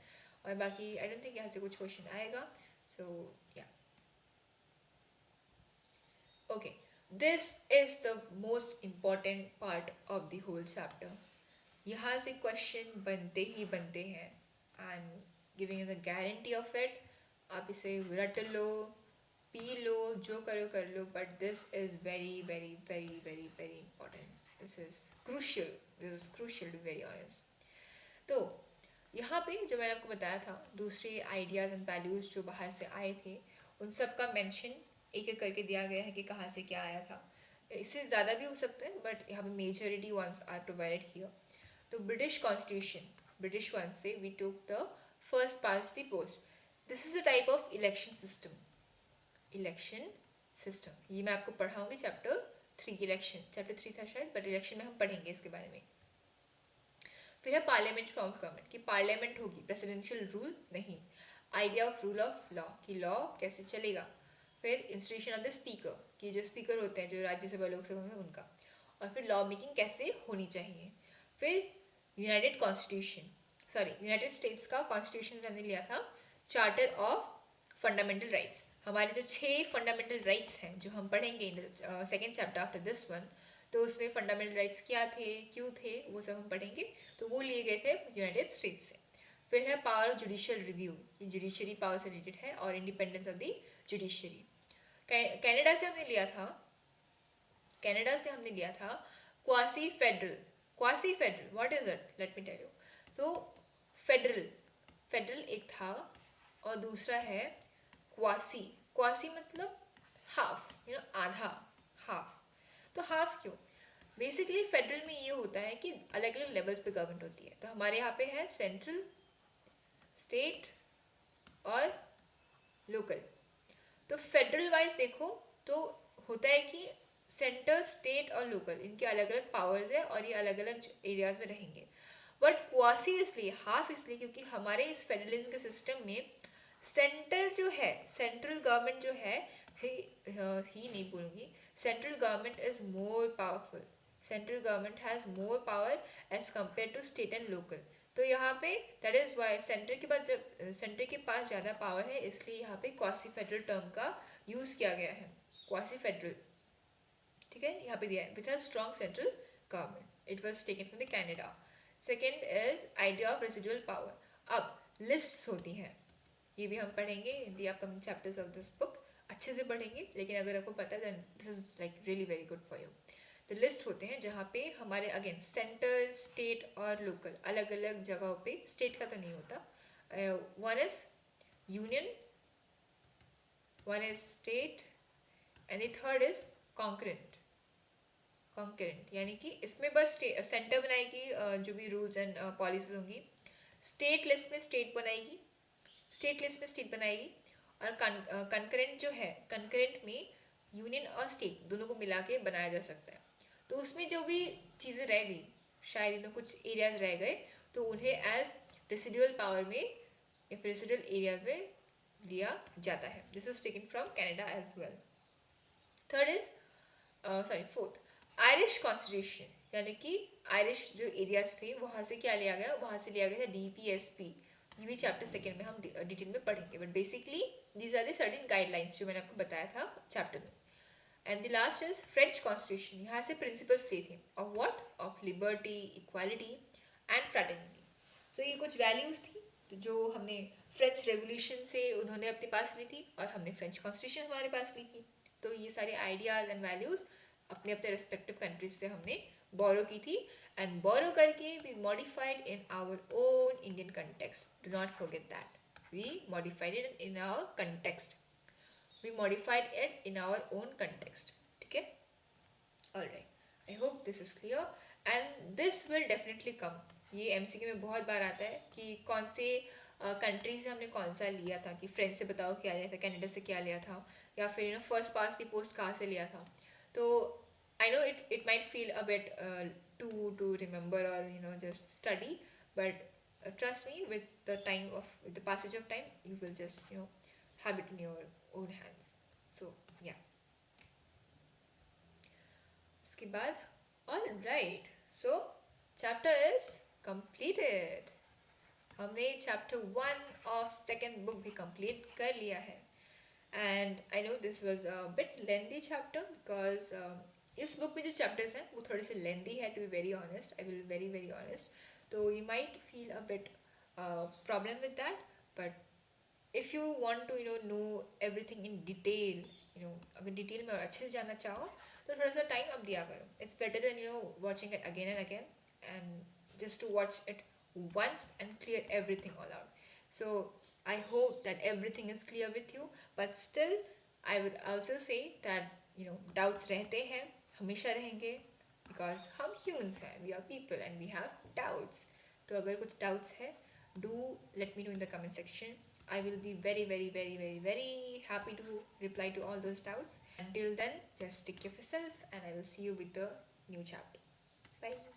और बाकी आई डोंट थिंक यहाँ से कुछ क्वेश्चन आएगा. सो या okay, this is the most important part of the whole chapter. यहाँ से क्वेश्चन बनते ही बनते हैं. I am giving you the guarantee of it. आप इसे रट लो, पी लो, जो करो कर लो, but this is very very very very very important. This is crucial to be very honest. तो यहाँ पे जो मैंने आपको बताया था, दूसरे आइडियाज़ एंड वैल्यूज़ जो बाहर से आए थे, उन सब का मेंशन एक एक करके दिया गया है कि कहाँ से क्या आया था. इससे ज़्यादा भी हो सकता है, बट यहाँ पे majority ones are provided here. तो ब्रिटिश कॉन्स्टिट्यूशन, ब्रिटिश वन से we took the first past the post. This is a type of election system. ये मैं आपको पढ़ाऊंगी चैप्टर 3. चैप्टर 3 था शायद, बट इलेक्शन में हम पढ़ेंगे इसके बारे में. फिर है पार्लियामेंट फॉर्म गवर्नमेंट, कि पार्लियामेंट होगी, प्रेसिडेंशियल रूल नहीं. Idea of rule of law, कि लॉ कैसे चलेगा. फिर इंस्टीट्यूशन ऑफ द स्पीकर, कि जो स्पीकर होते हैं जो राज्यसभा लोकसभा में उनका. और फिर लॉ मेकिंग कैसे होनी चाहिए. फिर यूनाइटेड स्टेट्स का कॉन्स्टिट्यूशन हमने लिया था, चार्टर ऑफ फंडामेंटल राइट्स. हमारे जो 6 फंडामेंटल राइट्स हैं जो हम पढ़ेंगे in the second chapter after this one, तो उसमें फंडामेंटल राइट्स क्या थे, क्यों थे, वो सब हम पढ़ेंगे. तो वो लिए गए थे यूनाइटेड स्टेट्स से. फिर है पावर ऑफ जुडिशियल रिव्यू, ये जुडिशरी पावर से रिलेटेड है, और independence of the judiciary. Canada से हमने लिया था quasi federal. What is it, let me tell you. तो फेडरल एक था, और दूसरा है क्वासी मतलब हाफ, आधा, हाफ. तो हाफ क्यों? बेसिकली फेडरल में ये होता है कि अलग अलग लेवल्स पे गवर्नमेंट होती है. तो हमारे यहाँ पे है सेंट्रल, स्टेट और लोकल. तो फेडरल वाइज देखो तो होता है कि सेंटर, स्टेट और लोकल, इनके अलग अलग पावर्स है और ये अलग अलग एरियाज में रहेंगे. बट क्वासी इसलिए, हाफ इसलिए, क्योंकि हमारे इस फेडरलिज्म के सिस्टम में सेंट्रल गवर्नमेंट जो है, ही नहीं बोलूँगी, central government is more powerful. Central government has more power as compare to state and local. तो यहाँ पे दैट इज़ वाई सेंटर के पास ज़्यादा पावर है, इसलिए यहाँ पे क्वासी फेडरल टर्म का यूज़ किया गया है. क्वासी फेडरल, ठीक है, यहाँ पे दिया है, with a strong central government. It was taken from the Canada. Second is idea of residual power. अब लिस्ट्स होती हैं, ये भी हम पढ़ेंगे in the upcoming chapters of this book. अच्छे से पढ़ेंगे, लेकिन अगर आपको पता है then this is like really very good for you. तो लिस्ट होते हैं जहाँ पे हमारे अगेन सेंटर, स्टेट और लोकल अलग अलग जगहों पे, स्टेट का तो नहीं होता. One is union, one is state, and the third is concurrent. Concurrent यानी कि इसमें बस सेंटर बनाएगी, जो भी रूल्स एंड पॉलिसीज होंगी, स्टेट लिस्ट में स्टेट बनाएगी, स्टेट लिस्ट में स्टेट बनाएगी, और कंकरेंट जो है, कंकरेंट में यूनियन और स्टेट दोनों को मिला के बनाया जा सकता है। तो उसमें जो भी चीज़ें रह गई, शायद कुछ एरियाज रह गए, तो उन्हें एज रेसिडुअल पावर में या फिर रेसिडुअल एरियाज में लिया जाता है। This is taken from Canada as well. Third is fourth, Irish constitution यानी कि आयरिश जो एरियाज थे वहाँ से क्या लिया गया, वहाँ से लिया गया था DPSP। ये भी चैप्टर सेकेंड में हम डिटेल में पढ़ेंगे, but basically these are the certain guidelines जो मैंने आपको बताया था चैप्टर में। And the last is French constitution. यहाँ से प्रिंसिपल्स लिए थे of what, of liberty, equality and fraternity. So ये कुछ वैल्यूज थी जो हमने फ्रेंच रेवोल्यूशन से उन्होंने अपने पास ली थी, और हमने फ्रेंच कॉन्स्टिट्यूशन हमारे पास ली थी। तो ये सारे आइडियाज एंड वैल्यूज अपने अपने रिस्पेक्टिव कंट्रीज से हमने बोरो की थी, एंड बोरो करके we modified in our own Indian context. Do not forget that, we modified it in our context, we modified it in our own context. ठीक है, all right, I hope this is clear and this will definitely come. ये MCQ में बहुत बार आता है कि कौन से कंट्री से हमने कौन सा लिया था, कि फ्रेंच से बताओ क्या लिया था, कनाडा से क्या लिया था, या फिर फर्स्ट पास की पोस्ट कहाँ से लिया था। तो I know it might feel a bit to remember or just study, but trust me, with the passage of time, you will just have it in your own hands. So yeah, उसके बाद all right, so chapter is completed. हमने chapter 1 of second book भी complete कर लिया है, and I know this was a bit lengthy chapter because इस book में जो chapters हैं वो थोड़े से lengthy है, to be very honest. I will be very very honest. So you might feel a bit problem with that, but if you want to know everything in detail, अगर डिटेल में और अच्छे से जानना चाहो तो थोड़ा सा टाइम अब दिया करो. It's better than watching it again and again and just to watch it once and clear everything all out. So I hope that everything is clear with you, but still I would also say that doubts रहते हैं, हमेशा रहेंगे, because हम humans हैं, we are people and we have doubts. तो अगर कुछ doubts है, do let me know in the comment section. I will be very very very very very happy to reply to all those doubts. Until then, just take care of yourself and I will see you with the new chapter. Bye.